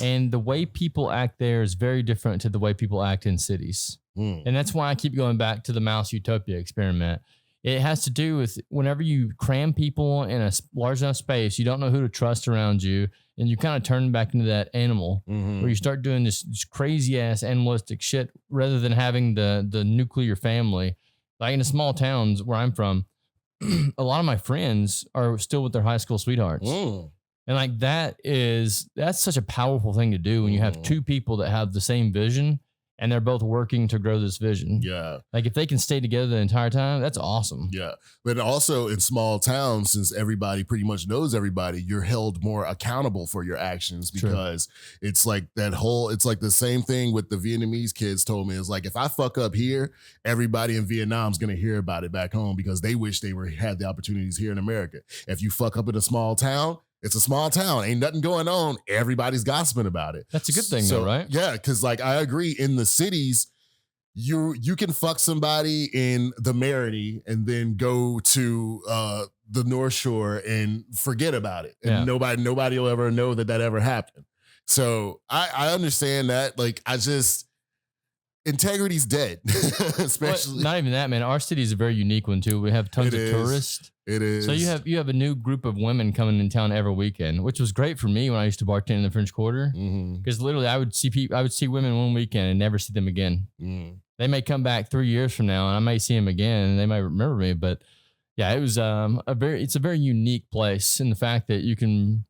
B: and the way people act there is very different to the way people act in cities. And that's why I keep going back to the mouse Utopia experiment. It has to do with whenever you cram people in a large enough space, you don't know who to trust around you, and you kind of turn back into that animal where you start doing this crazy ass animalistic shit rather than having the nuclear family. Like in the small towns where I'm from, a lot of my friends are still with their high school sweethearts. And like that's such a powerful thing to do when you have two people that have the same vision and they're both working to grow this vision.
C: Yeah.
B: Like if they can stay together the entire time, that's awesome.
C: Yeah. But also in small towns, since everybody pretty much knows everybody, you're held more accountable for your actions because it's like it's like the same thing with the Vietnamese kids told me. It's like, if I fuck up here, everybody in Vietnam's going to hear about it back home because they wish they had the opportunities here in America. If you fuck up in a small town, it's a small town. Ain't nothing going on. Everybody's gossiping about it.
B: That's a good thing though, right?
C: Yeah, because like I agree, in the cities, you can fuck somebody in the Marigny and then go to the North Shore and forget about it. And nobody will ever know that ever happened. So I understand that. Like integrity's dead. Especially
B: not even that, man. Our city is a very unique one too. We have tons of tourists.
C: It is.
B: So you have a new group of women coming in town every weekend, which was great for me when I used to bartend in the French Quarter. Because literally, I would see women one weekend and never see them again. They may come back 3 years from now, and I may see them again, and they might remember me. But yeah, it was it's a very unique place in the fact that you can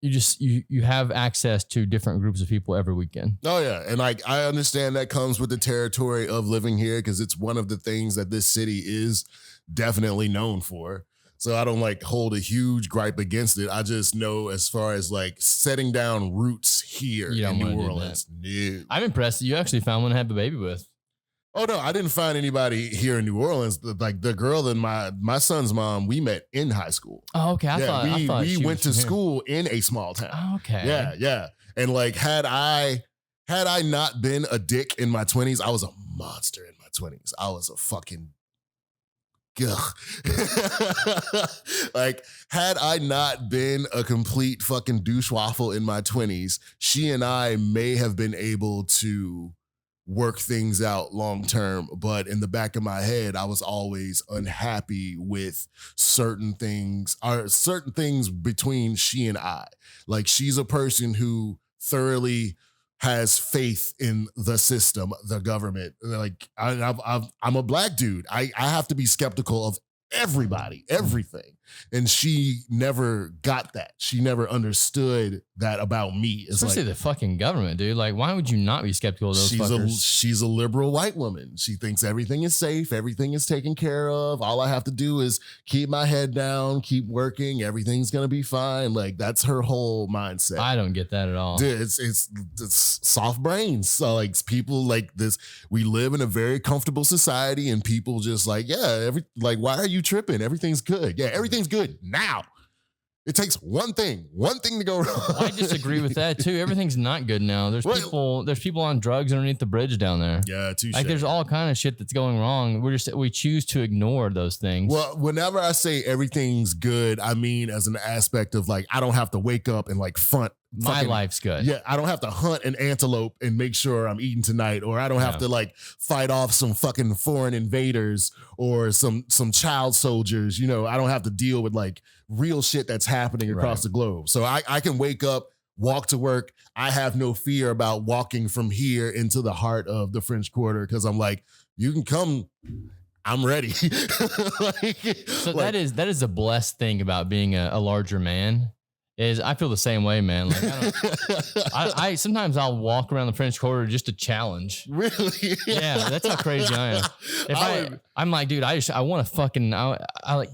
B: you have access to different groups of people every weekend.
C: Oh yeah, and like I understand that comes with the territory of living here because it's one of the things that this city is definitely known for. So I don't like hold a huge gripe against it. I just know as far as like setting down roots here in New Orleans. No.
B: I'm impressed that you actually found one to have a baby with.
C: Oh no, I didn't find anybody here in New Orleans. Like the girl and my son's mom, we met in high school.
B: Oh, okay. I thought
C: we went to school in a small town.
B: Oh, okay.
C: Yeah. And like had I not been a dick in my 20s, I was a monster in my 20s. I was a fucking like, had I not been a complete fucking douche waffle in my 20s, she and I may have been able to work things out long term. But in the back of my head, I was always unhappy with certain things between she and I. Like, she's a person who thoroughly has faith in the system, the government. Like I'm a black dude. I have to be skeptical of everybody, everything. And she never got that. She never understood that about me. It's
B: especially like, the fucking government, dude. Like, why would you not be skeptical of those fuckers?
C: She's a liberal white woman. She thinks everything is safe. Everything is taken care of. All I have to do is keep my head down, keep working. Everything's going to be fine. Like, that's her whole mindset.
B: I don't get that at all.
C: Dude, it's soft brains. So like people like this, we live in a very comfortable society and people just like, yeah, like, why are you tripping? Everything's good. Yeah, everything's good now. It takes one thing to go wrong.
B: I disagree with that too. Everything's not good now. There's people on drugs underneath the bridge down there.
C: Yeah, too.
B: Like there's all kind of shit that's going wrong. We choose to ignore those things.
C: Well, whenever I say everything's good, I mean as an aspect of like I don't have to wake up and like
B: my life's good.
C: Yeah, I don't have to hunt an antelope and make sure I'm eating tonight, or I don't have to like fight off some fucking foreign invaders or some child soldiers. You know, I don't have to deal with like real shit that's happening across the globe. So I can wake up, walk to work. I have no fear about walking from here into the heart of the French Quarter because I'm like, you can come. I'm ready.
B: That is a blessed thing about being a larger man. Is I feel the same way, man. Like I sometimes I'll walk around the French Quarter just to challenge.
C: Really?
B: Yeah, that's how crazy I am. I'm like, dude, I want to fucking I like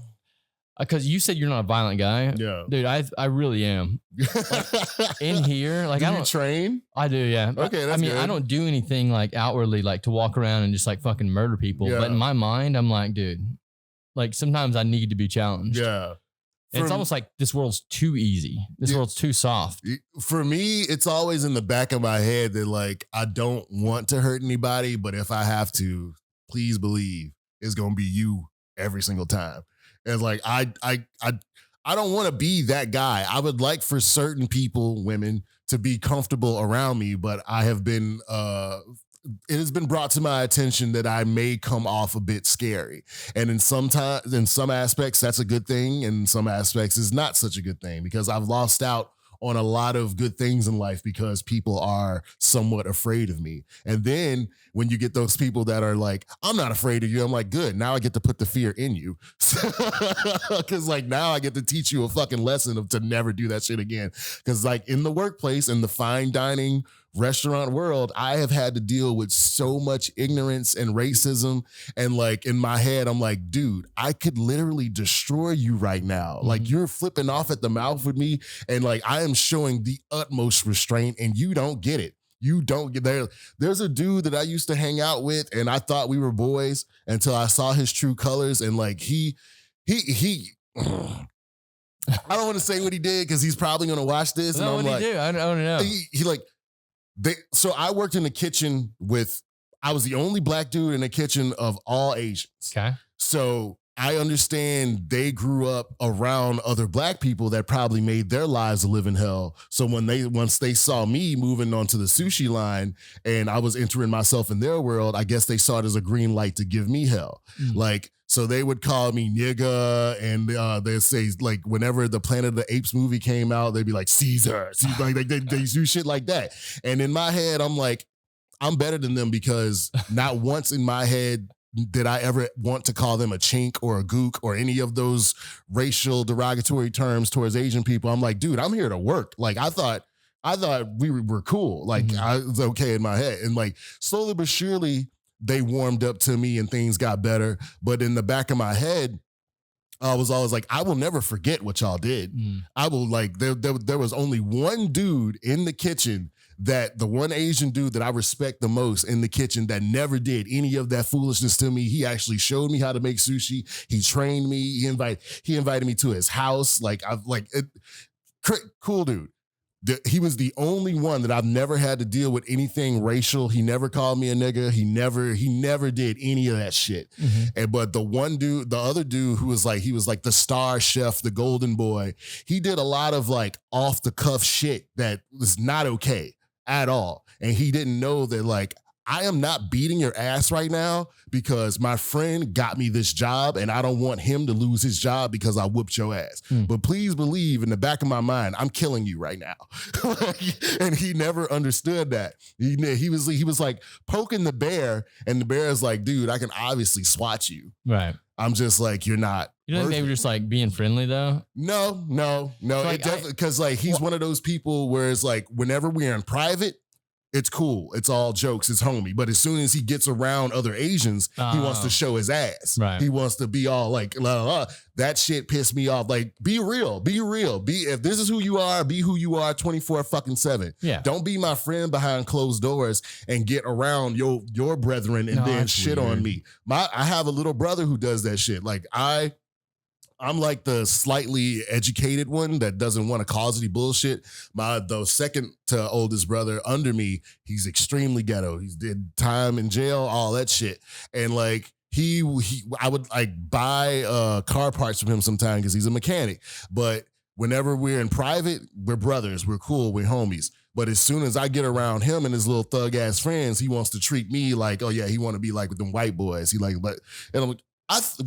B: because you said you're not a violent guy.
C: Yeah,
B: dude, I really am. Like, in here, like
C: I don't train.
B: I do, yeah.
C: Okay, that's good.
B: I don't do anything like outwardly, like to walk around and just like fucking murder people. Yeah. But in my mind, I'm like, dude, like sometimes I need to be challenged.
C: Yeah.
B: It's almost like this world's too easy. This world's too soft.
C: For me, it's always in the back of my head that like, I don't want to hurt anybody, but if I have to, please believe it's going to be you every single time. And like, I don't want to be that guy. I would like for certain people, women, to be comfortable around me, but I have been, it has been brought to my attention that I may come off a bit scary. And in some aspects, that's a good thing. And in some aspects, it's not such a good thing because I've lost out on a lot of good things in life because people are somewhat afraid of me. And then when you get those people that are like, I'm not afraid of you, I'm like, good. Now I get to put the fear in you. Because like now I get to teach you a fucking lesson of to never do that shit again. Because like in the workplace, in the fine dining restaurant world, I have had to deal with so much ignorance and racism. And like in my head, I'm like, dude, I could literally destroy you right now. Mm-hmm. Like you're flipping off at the mouth with me. And like, I am showing the utmost restraint and you don't get it. You don't get there. There's a dude that I used to hang out with and I thought we were boys until I saw his true colors. And like, he I don't want to say what he did because he's probably going to watch this.
B: No,
C: and I'm
B: what did he do? I don't know.
C: He like, so I worked in the kitchen I was the only black dude in the kitchen of all Asians.
B: Okay.
C: So I understand they grew up around other black people that probably made their lives a living hell. So once they saw me moving onto the sushi line and I was entering myself in their world, I guess they saw it as a green light to give me hell. Mm. Like, so they would call me nigga and they'd say like whenever the Planet of the Apes movie came out, they'd be like Caesar. Like they do shit like that. And in my head, I'm like, I'm better than them because not once in my head did I ever want to call them a chink or a gook or any of those racial derogatory terms towards Asian people. I'm like, dude, I'm here to work. Like, I thought we were cool. Like, I was okay in my head. And like, slowly but surely, they warmed up to me and things got better. But in the back of my head, I was always like, I will never forget what y'all did. I will like, there was only one dude in the kitchen, that the one Asian dude that I respect the most in the kitchen, that never did any of that foolishness to me. He actually showed me how to make sushi. He trained me. He invited me to his house. Like, cool dude. He was the only one that I've never had to deal with anything racial. He never called me a nigga. He never did any of that shit. But the other dude who was like, he was like the star chef, the golden boy. He did a lot of like off the cuff shit that was not okay at all. And he didn't know that, like, I am not beating your ass right now because my friend got me this job and I don't want him to lose his job because I whooped your ass. But please believe, in the back of my mind, I'm killing you right now. And he never understood that. He was like poking the bear, and the bear is like, dude, I can obviously swat you.
B: Right.
C: I'm just like, you're not.
B: You don't think they were just like being friendly though?
C: No.
B: So like,
C: it definitely, because like he's one of those people where it's like, whenever we're in private, it's cool. It's all jokes. It's homie. But as soon as he gets around other Asians, he wants to show his ass.
B: Right.
C: He wants to be all like, la, la, la. That shit pissed me off. Like, be real. If this is who you are, be who you are 24/7.
B: Yeah.
C: Don't be my friend behind closed doors and get around your brethren and then shit on me. I have a little brother who does that shit. Like, I'm like the slightly educated one that doesn't want to cause any bullshit. The second to oldest brother under me, he's extremely ghetto. He did time in jail, all that shit. And like, I would like buy car parts from him sometime because he's a mechanic. But whenever we're in private, we're brothers, we're cool, we're homies. But as soon as I get around him and his little thug ass friends, he wants to treat me like, oh yeah, he want to be like with them white boys. And I'm like,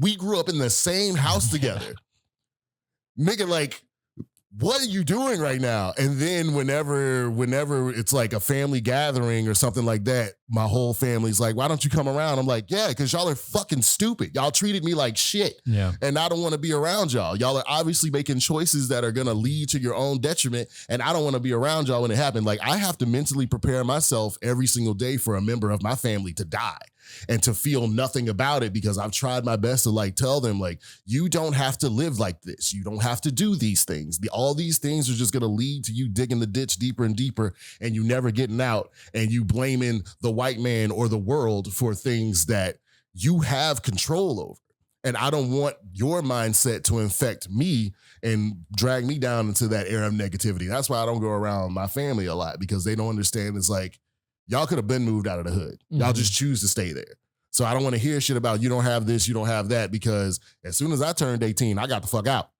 C: we grew up in the same house together. Nigga, like, what are you doing right now? And then whenever it's like a family gathering or something like that, my whole family's like, why don't you come around? I'm like, yeah, because y'all are fucking stupid. Y'all treated me like shit.
B: Yeah.
C: And I don't want to be around y'all. Y'all are obviously making choices that are going to lead to your own detriment. And I don't want to be around y'all when it happened. Like, I have to mentally prepare myself every single day for a member of my family to die and to feel nothing about it, because I've tried my best to like tell them, like, you don't have to live like this. You don't have to do these things. All these things are just going to lead to you digging the ditch deeper and deeper and you never getting out, and you blaming the white man or the world for things that you have control over. And I don't want your mindset to infect me and drag me down into that era of negativity. That's why I don't go around my family a lot, because they don't understand. It's like, y'all could have been moved out of the hood. Y'all just choose to stay there. So I don't want to hear shit about you don't have this, you don't have that, because as soon as I turned 18, I got the fuck out.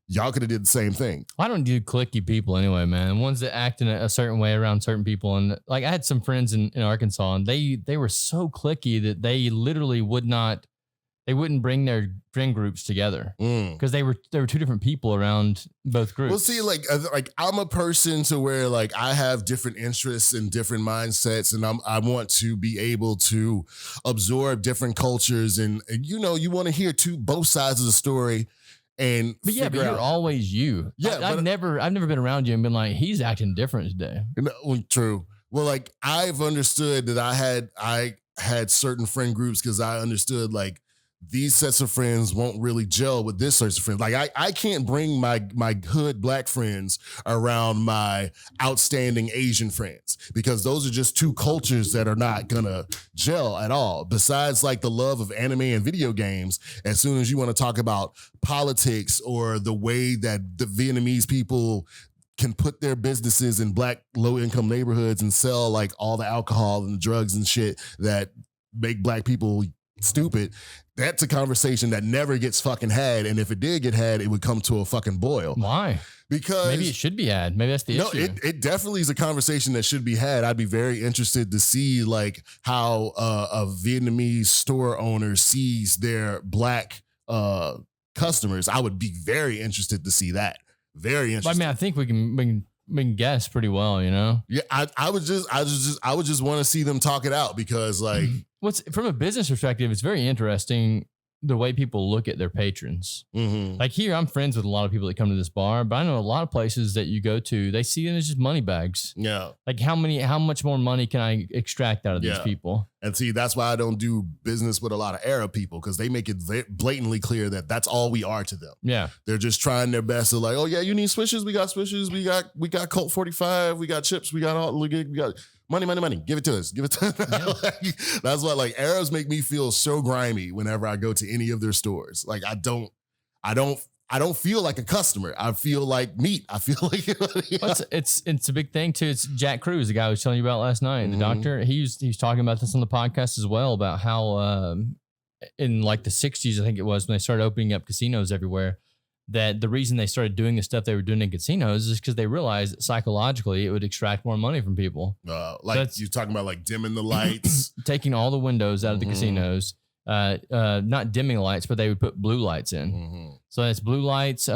C: Y'all could have did the same thing.
B: I don't do cliquey people anyway, man. Ones that act in a certain way around certain people. And like, I had some friends in Arkansas, and they were so cliquey that they literally wouldn't bring their friend groups together because they were two different people around both groups.
C: Well, see, like I'm a person to where like I have different interests and different mindsets, and I want to be able to absorb different cultures, and you know, you want to hear both sides of the story. But you're always you. Yeah, I've never been around you and been like, he's acting different today. True. Well, like, I've understood that I had certain friend groups because I understood like these sets of friends won't really gel with this sets of friends. Like, I can't bring my hood black friends around my outstanding Asian friends, because those are just two cultures that are not gonna gel at all. Besides like the love of anime and video games, as soon as you want to talk about politics or the way that the Vietnamese people can put their businesses in black low-income neighborhoods and sell like all the alcohol and the drugs and shit that make black people stupid, that's a conversation that never gets fucking had. And if it did get had, it would come to a fucking boil.
B: Why?
C: Because
B: maybe it should be had. Maybe that's the issue.
C: No, it definitely is a conversation that should be had. I'd be very interested to see like how a Vietnamese store owner sees their black customers. I would be very interested to see that. Very interesting.
B: I mean, I think we can guess pretty well, you know?
C: Yeah, I would just want to see them talk it out because like
B: What's from a business perspective, it's very interesting the way people look at their patrons. Like here, I'm friends with a lot of people that come to this bar, but I know a lot of places that you go to, they see them as just money bags.
C: Yeah.
B: Like how much more money can I extract out of these people?
C: And see, that's why I don't do business with a lot of Arab people because they make it blatantly clear that that's all we are to them. Yeah. They're just trying their best to like, oh yeah, you need swishes? We got swishes. We got Colt 45. We got chips. We got all, we got money. Give it to us. Yeah. Like, that's why like Arabs make me feel so grimy whenever I go to any of their stores. Like I don't feel like a customer. I feel like meat. I feel like
B: well, it's a big thing too. It's Jack Cruz, the guy I was telling you about last night, the doctor. He was talking about this on the podcast as well about how in like the 60s, I think it was, when they started opening up casinos everywhere, that the reason they started doing the stuff they were doing in casinos is because they realized that psychologically it would extract more money from people.
C: Like you're talking about like dimming the lights,
B: taking all the windows out of the casinos. Not dimming lights, but they would put blue lights in. So it's blue lights.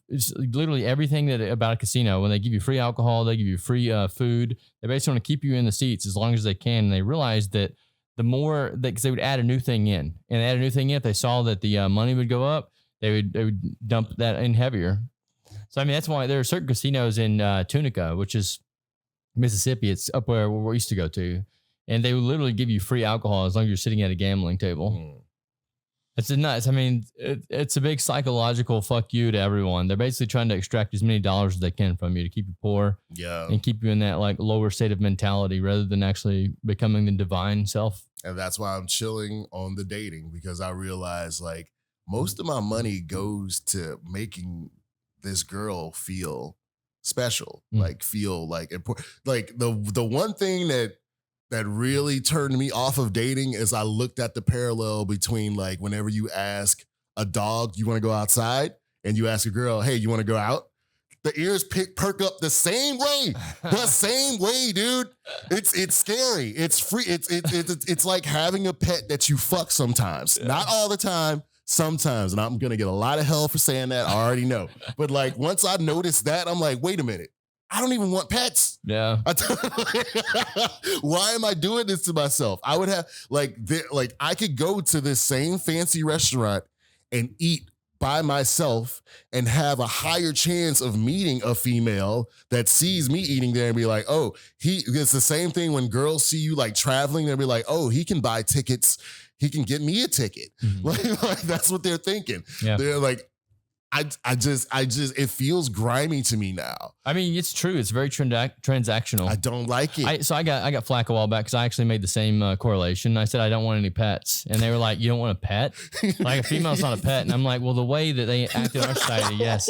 B: It's literally everything that about a casino. When they give you free alcohol, they give you free food. They basically want to keep you in the seats as long as they can. And they realized that the more that, because they would add a new thing in, and add a new thing in, if they saw that the money would go up, they would dump that in heavier. So I mean that's why there are certain casinos in Tunica, which is Mississippi. It's up where we used to go to. And they would literally give you free alcohol as long as you're sitting at a gambling table. It's nuts. I mean, it's a big psychological fuck you to everyone. They're basically trying to extract as many dollars as they can from you to keep you poor. Yeah. And keep you in that like lower state of mentality rather than actually becoming the divine self.
C: And that's why I'm chilling on the dating, because I realize like most of my money goes to making this girl feel special, like feel like important. Like the one thing that really turned me off of dating is I looked at the parallel between like whenever you ask a dog, you want to go outside, and you ask a girl, hey, you want to go out? The ears perk up the same way. The same way, dude. It's scary. It's free. It's like having a pet that you fuck sometimes. Yeah. Not all the time, sometimes. And I'm going to get a lot of hell for saying that. I already know. But like once I noticed that, I'm like, wait a minute. I don't even want pets. Yeah. Why am I doing this to myself? I would have I could go to this same fancy restaurant and eat by myself and have a higher chance of meeting a female that sees me eating there and be like, oh, it's the same thing when girls see you like traveling, they'll be like, oh, he can buy tickets. He can get me a ticket. Like that's what they're thinking. Yeah. They're like, I just, it feels grimy to me now.
B: I mean, it's true. It's very transactional.
C: I don't like it.
B: So I got flack a while back because I actually made the same correlation. I said, I don't want any pets. And they were like, you don't want a pet? Like a female's not a pet. And I'm like, well, the way that they act in our society, yes,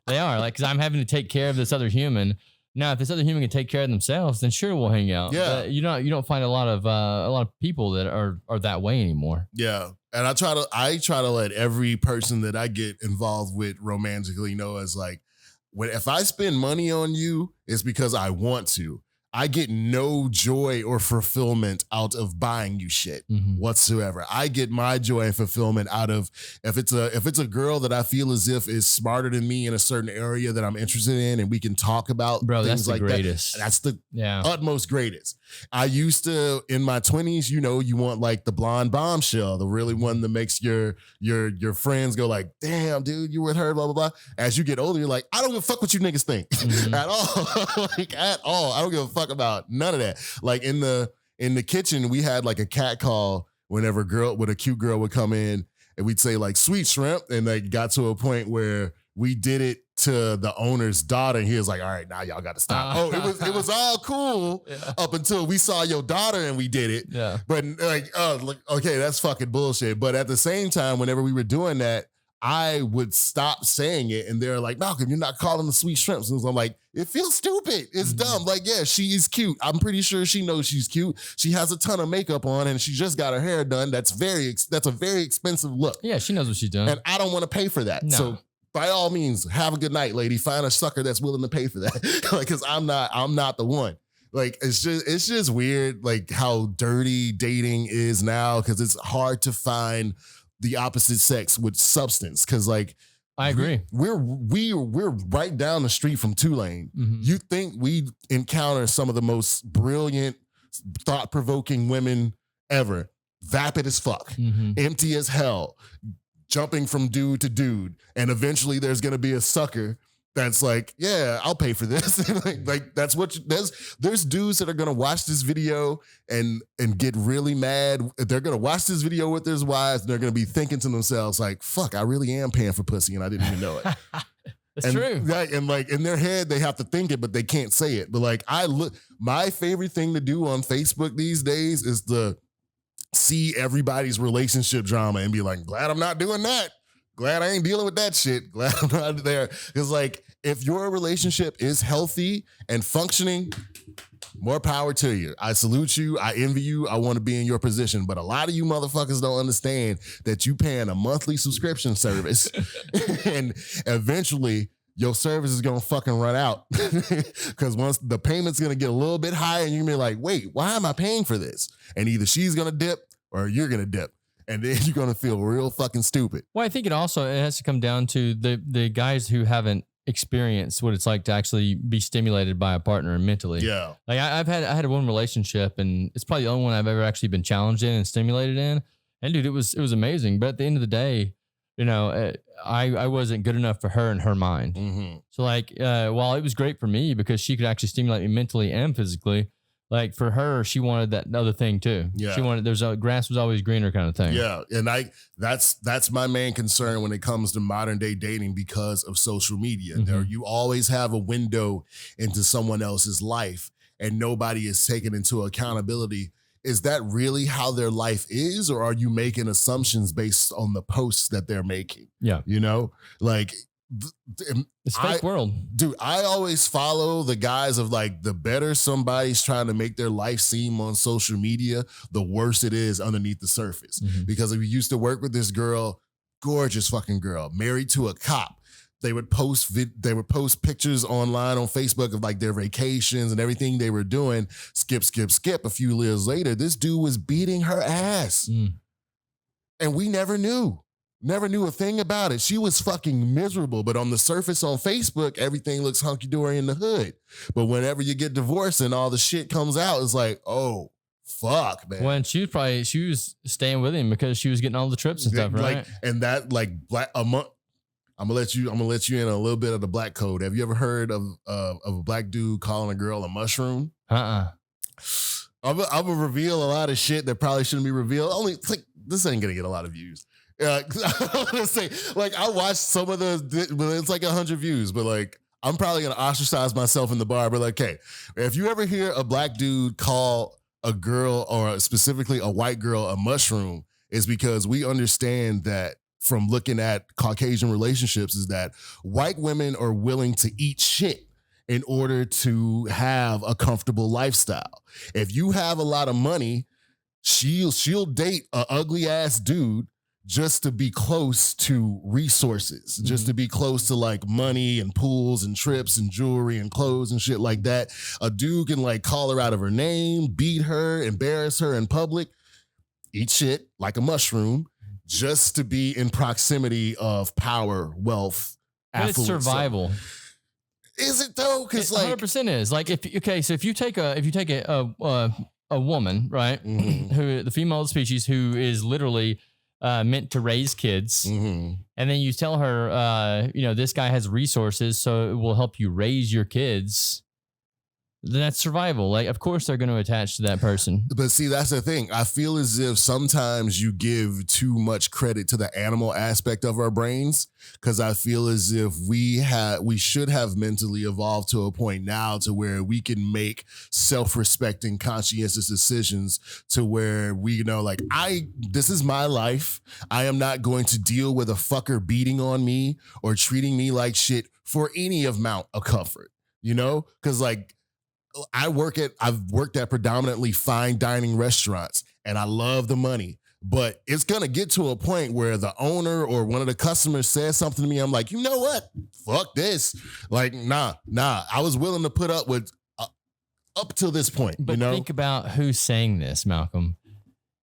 B: they are. Like, because I'm having to take care of this other human. Now, if this other human can take care of themselves, then sure, we'll hang out. Yeah. But you don't find a lot of people that are that way anymore.
C: Yeah. And I try to let every person that I get involved with romantically know as like, if I spend money on you, it's because I want to. I get no joy or fulfillment out of buying you shit whatsoever. I get my joy and fulfillment out of if it's a girl that I feel as if is smarter than me in a certain area that I'm interested in, and we can talk about things like
B: greatest.
C: That's the utmost greatest. I used to in my 20s, you want like the blonde bombshell, the really one that makes your friends go like, damn, dude, you with her, blah, blah, blah. As you get older, you're like, I don't give a fuck what you niggas think at all. Like at all. I don't give a fuck about none of that. Like in the kitchen, we had like a cat call whenever a cute girl would come in, and we'd say like sweet shrimp, and they got to a point where we did it to the owner's daughter, and he was like, all right, now y'all got to stop. It was all cool up until we saw your daughter and we did it. Yeah. But like, okay, that's fucking bullshit. But at the same time, whenever we were doing that, I would stop saying it, and they're like, Malcolm, you're not calling the sweet shrimps. And I'm like, it feels stupid. It's dumb. Like, yeah, she is cute. I'm pretty sure she knows she's cute. She has a ton of makeup on, and she just got her hair done. That's a very expensive look.
B: Yeah, she knows what she's doing.
C: And I don't want to pay for that. No. So by all means, have a good night, lady. Find a sucker that's willing to pay for that. Like, cause I'm not the one. Like, it's just weird, like how dirty dating is now. Cause it's hard to find the opposite sex with substance. Cause like
B: I agree.
C: We're right down the street from Tulane.
B: Mm-hmm.
C: You think we encounter some of the most brilliant, thought-provoking women ever. Vapid as fuck.
B: Mm-hmm.
C: Empty as hell. Jumping from dude to dude. And eventually there's going to be a sucker that's like, yeah, I'll pay for this. like that's what there's dudes that are going to watch this video and get really mad. They're going to watch this video with their wives and they're going to be thinking to themselves like, fuck, I really am paying for pussy and I didn't even know it.
B: That's true.
C: Right, and like in their head, they have to think it, but they can't say it. But like my favorite thing to do on Facebook these days is to see everybody's relationship drama and be like, glad I'm not doing that. Glad I ain't dealing with that shit. Glad I'm not there. Because like, if your relationship is healthy and functioning, more power to you. I salute you. I envy you. I want to be in your position. But a lot of you motherfuckers don't understand that you paying a monthly subscription service and eventually your service is going to fucking run out. Because once the payment's going to get a little bit higher and you're going to be like, wait, why am I paying for this? And either she's going to dip or you're going to dip. And then you're going to feel real fucking stupid.
B: Well, I think it has to come down to the guys who haven't experienced what it's like to actually be stimulated by a partner mentally.
C: Yeah.
B: Like I had one relationship and it's probably the only one I've ever actually been challenged in and stimulated in. And dude, it was amazing. But at the end of the day, you know, I wasn't good enough for her in her mind.
C: Mm-hmm.
B: So like, while it was great for me because she could actually stimulate me mentally and physically, like for her, she wanted that other thing too.
C: Yeah.
B: She wanted, grass was always greener kind of thing.
C: Yeah. And that's my main concern when it comes to modern day dating because of social media.
B: Mm-hmm.
C: You always have a window into someone else's life and nobody is taken into accountability. Is that really how their life is? Or are you making assumptions based on the posts that they're making?
B: Yeah.
C: You know, like
B: it's fake world.
C: Dude, I always follow the guys of like the better somebody's trying to make their life seem on social media, the worse it is underneath the surface.
B: Mm-hmm.
C: Because we used to work with this girl, gorgeous fucking girl, married to a cop. They would post pictures online on Facebook of like their vacations and everything they were doing. Skip. A few years later, this dude was beating her ass. And we never knew a thing about it. She was fucking miserable. But on the surface on Facebook, everything looks hunky-dory in the hood. But whenever you get divorced and all the shit comes out, it's like, oh, fuck, man.
B: When she was staying with him because she was getting all the trips and stuff, right?
C: Like, and that like I'm gonna let you in a little bit of the black code. Have you ever heard of a black dude calling a girl a mushroom? I'm gonna reveal a lot of shit that probably shouldn't be revealed. Only it's like this ain't gonna get a lot of views. I want to say, like, I watched some of it's like 100 views, but like I'm probably gonna ostracize myself in the bar. But like, okay, if you ever hear a black dude call a girl or specifically a white girl a mushroom, it's because we understand that from looking at Caucasian relationships is that white women are willing to eat shit in order to have a comfortable lifestyle. If you have a lot of money, she'll date an ugly ass dude just to be close to resources, just to be close to like money and pools and trips and jewelry and clothes and shit like that. A dude can like call her out of her name, beat her, embarrass her in public, eat shit like a mushroom, just to be in proximity of power, wealth, affluence.
B: It's survival.
C: Is it though? Because like
B: 100% is like if you take a woman, right, who the female of the species who is literally meant to raise kids, and then you tell her, this guy has resources, so it will help you raise your kids. Then that's survival. Like, of course, they're going to attach to that person.
C: But see, that's the thing. I feel as if sometimes you give too much credit to the animal aspect of our brains, because I feel as if we should have mentally evolved to a point now to where we can make self-respecting, conscientious decisions to where we know, like, this is my life. I am not going to deal with a fucker beating on me or treating me like shit for any amount of comfort, because like, I've worked at predominantly fine dining restaurants and I love the money, but it's going to get to a point where the owner or one of the customers says something to me. I'm like, you know what? Fuck this. Like, nah. I was willing to put up with up till this point.
B: But think about who's saying this, Malcolm.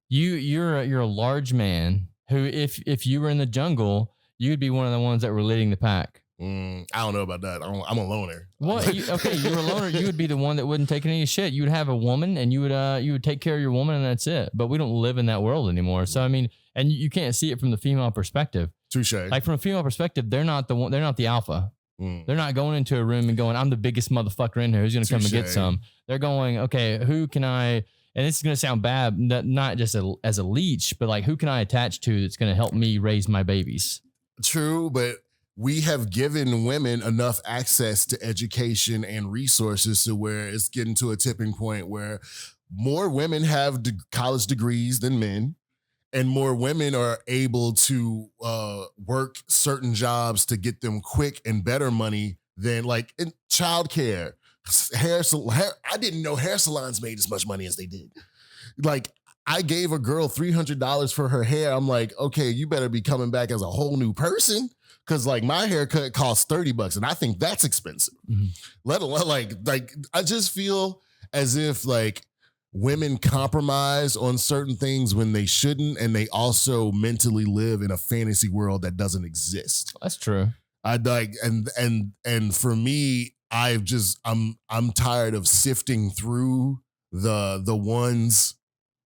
B: You're a large man who, if you were in the jungle, you would be one of the ones that were leading the pack.
C: I don't know about that. I'm a loner.
B: What? Okay, you're a loner. You would be the one that wouldn't take any shit. You would have a woman, and you would take care of your woman, and that's it. But we don't live in that world anymore. So I mean, and you can't see it from the female perspective.
C: Touche.
B: Like from a female perspective, they're not the one. They're not the alpha. They're not going into a room and going, "I'm the biggest motherfucker in here. Who's going to come and get some?" They're going, "Okay, who can I?" And this is going to sound bad, not just as a leech, but like, who can I attach to that's going to help me raise my babies?
C: True, but we have given women enough access to education and resources to where it's getting to a tipping point where more women have college degrees than men, and more women are able to work certain jobs to get them quick and better money than like in childcare, hair. I didn't know hair salons made as much money as they did. Like, I gave a girl $300 for her hair. I'm like, okay, you better be coming back as a whole new person. Cause like my haircut costs $30 and I think that's expensive. Let alone like I just feel as if like women compromise on certain things when they shouldn't, and they also mentally live in a fantasy world that doesn't exist.
B: That's true.
C: I like and for me, I'm tired of sifting through the ones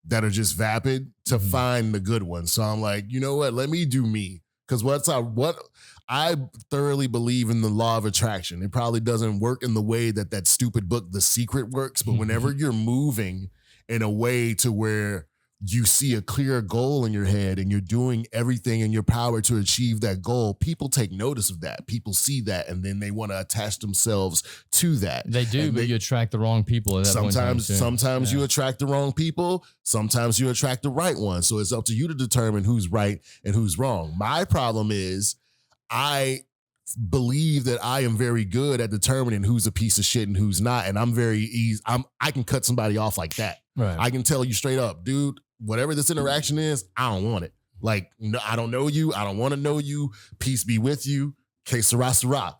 C: that are just vapid to find the good ones. So I'm like, you know what? Let me do me. Because what I thoroughly believe in the law of attraction. It probably doesn't work in the way that stupid book, The Secret, works. But whenever you're moving in a way to where you see a clear goal in your head and you're doing everything in your power to achieve that goal, people take notice of that. People see that, and then they want to attach themselves to that.
B: They do, but you attract the wrong people. At that
C: sometimes you attract the wrong people. Sometimes you attract the right ones. So it's up to you to determine who's right and who's wrong. My problem is I believe that I am very good at determining who's a piece of shit and who's not. And I'm very easy. I can cut somebody off like that.
B: Right.
C: I can tell you straight up, dude, whatever this interaction is, I don't want it. Like, no, I don't know you. I don't want to know you. Peace be with you. Que sera, sera.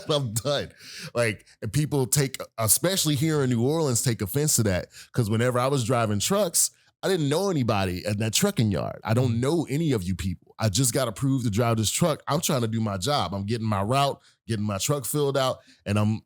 C: I'm done. Like, and people take, especially here in New Orleans, take offense to that. Because whenever I was driving trucks, I didn't know anybody at that trucking yard. I don't know any of you people. I just got approved to drive this truck. I'm trying to do my job. I'm getting my route, getting my truck filled out, and I'm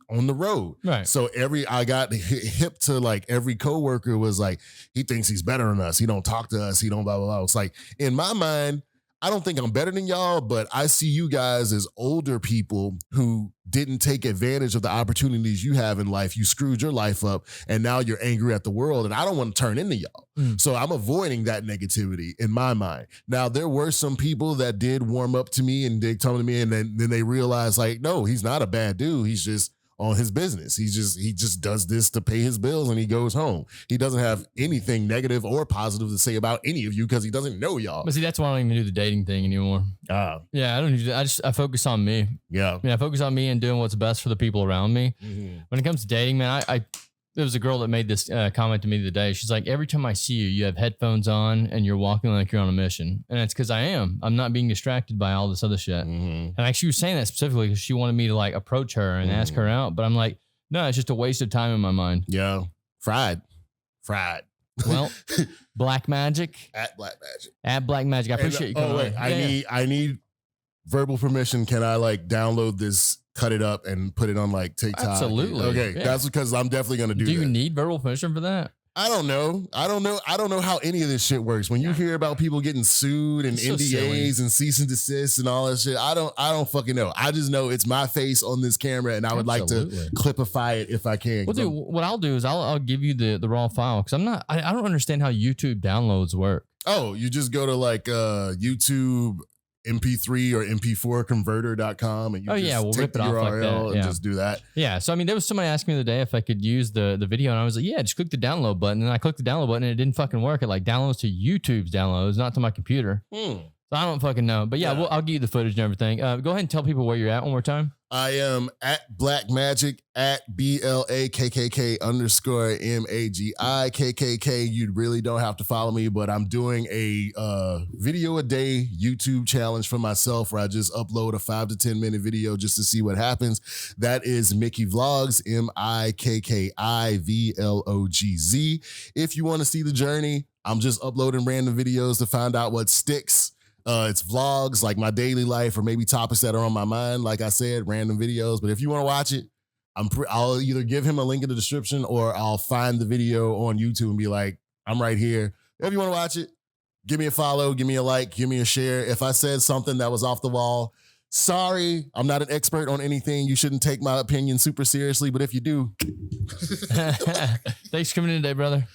C: on the road.
B: Right.
C: So I got hip to like every coworker was like, he thinks he's better than us. He don't talk to us. He don't blah, blah, blah. It's like, in my mind, I don't think I'm better than y'all, but I see you guys as older people who didn't take advantage of the opportunities you have in life. You screwed your life up, and now you're angry at the world, and I don't want to turn into y'all. So I'm avoiding that negativity in my mind. Now, there were some people that did warm up to me and did come to me, and then they realized like, no, he's not a bad dude. He's just on his business. He just does this to pay his bills and he goes home. He doesn't have anything negative or positive to say about any of you because he doesn't know y'all.
B: But see, that's why I don't even do the dating thing anymore. Yeah, I don't do that. I focus on me.
C: Yeah.
B: I focus on me and doing what's best for the people around me. When it comes to dating, man, there was a girl that made this comment to me the other day. She's like, every time I see you, you have headphones on and you're walking like you're on a mission. And it's because I am. I'm not being distracted by all this other shit. And like, she was saying that specifically because she wanted me to like approach her and ask her out. But I'm like, no, it's just a waste of time in my mind.
C: Yeah. Fried.
B: Well, Black Magic.
C: At Black Magic.
B: At Black Magic. I appreciate you coming on.
C: I need verbal permission. Can I like download this, cut it up, and put it on like TikTok?
B: Absolutely.
C: Okay. Yeah. That's because I'm definitely going to do that.
B: Do you need verbal permission for that?
C: I don't know. I don't know how any of this shit works. When you hear about people getting sued and
B: so
C: NDAs and cease and desist and all that shit, I don't fucking know. I just know it's my face on this camera, and I would like to clipify it if I can.
B: Well, dude, what I'll do is I'll give you the raw file because I don't understand how YouTube downloads work.
C: Oh, you just go to like YouTube MP3 or MP4 converter.com and you
B: we'll
C: take
B: rip
C: the
B: it off
C: URL
B: like that.
C: and just do that.
B: Yeah. So I mean, there was somebody asking me the other day if I could use the video, and I was like, yeah, just click the download button. And I clicked the download button and it didn't fucking work. It like downloads to YouTube's downloads, not to my computer. So I don't fucking know. But yeah, I'll give you the footage and everything. Go ahead and tell people where you're at one more time.
C: I am at Black Magic at BLAKKK_MAGIKKK. You really don't have to follow me, but I'm doing a video a day YouTube challenge for myself where I just upload a 5 to 10 minute video just to see what happens. That is Mickey Vlogs, MIKKIVLOGZ. If you want to see the journey, I'm just uploading random videos to find out what sticks. It's vlogs, like my daily life, or maybe topics that are on my mind. Like I said, random videos. But if you want to watch it, I'll either give him a link in the description or I'll find the video on YouTube and be like, I'm right here. If you want to watch it, give me a follow, give me a like, give me a share. If I said something that was off the wall, sorry, I'm not an expert on anything. You shouldn't take my opinion super seriously, but if you do.
B: Thanks for coming in today, brother.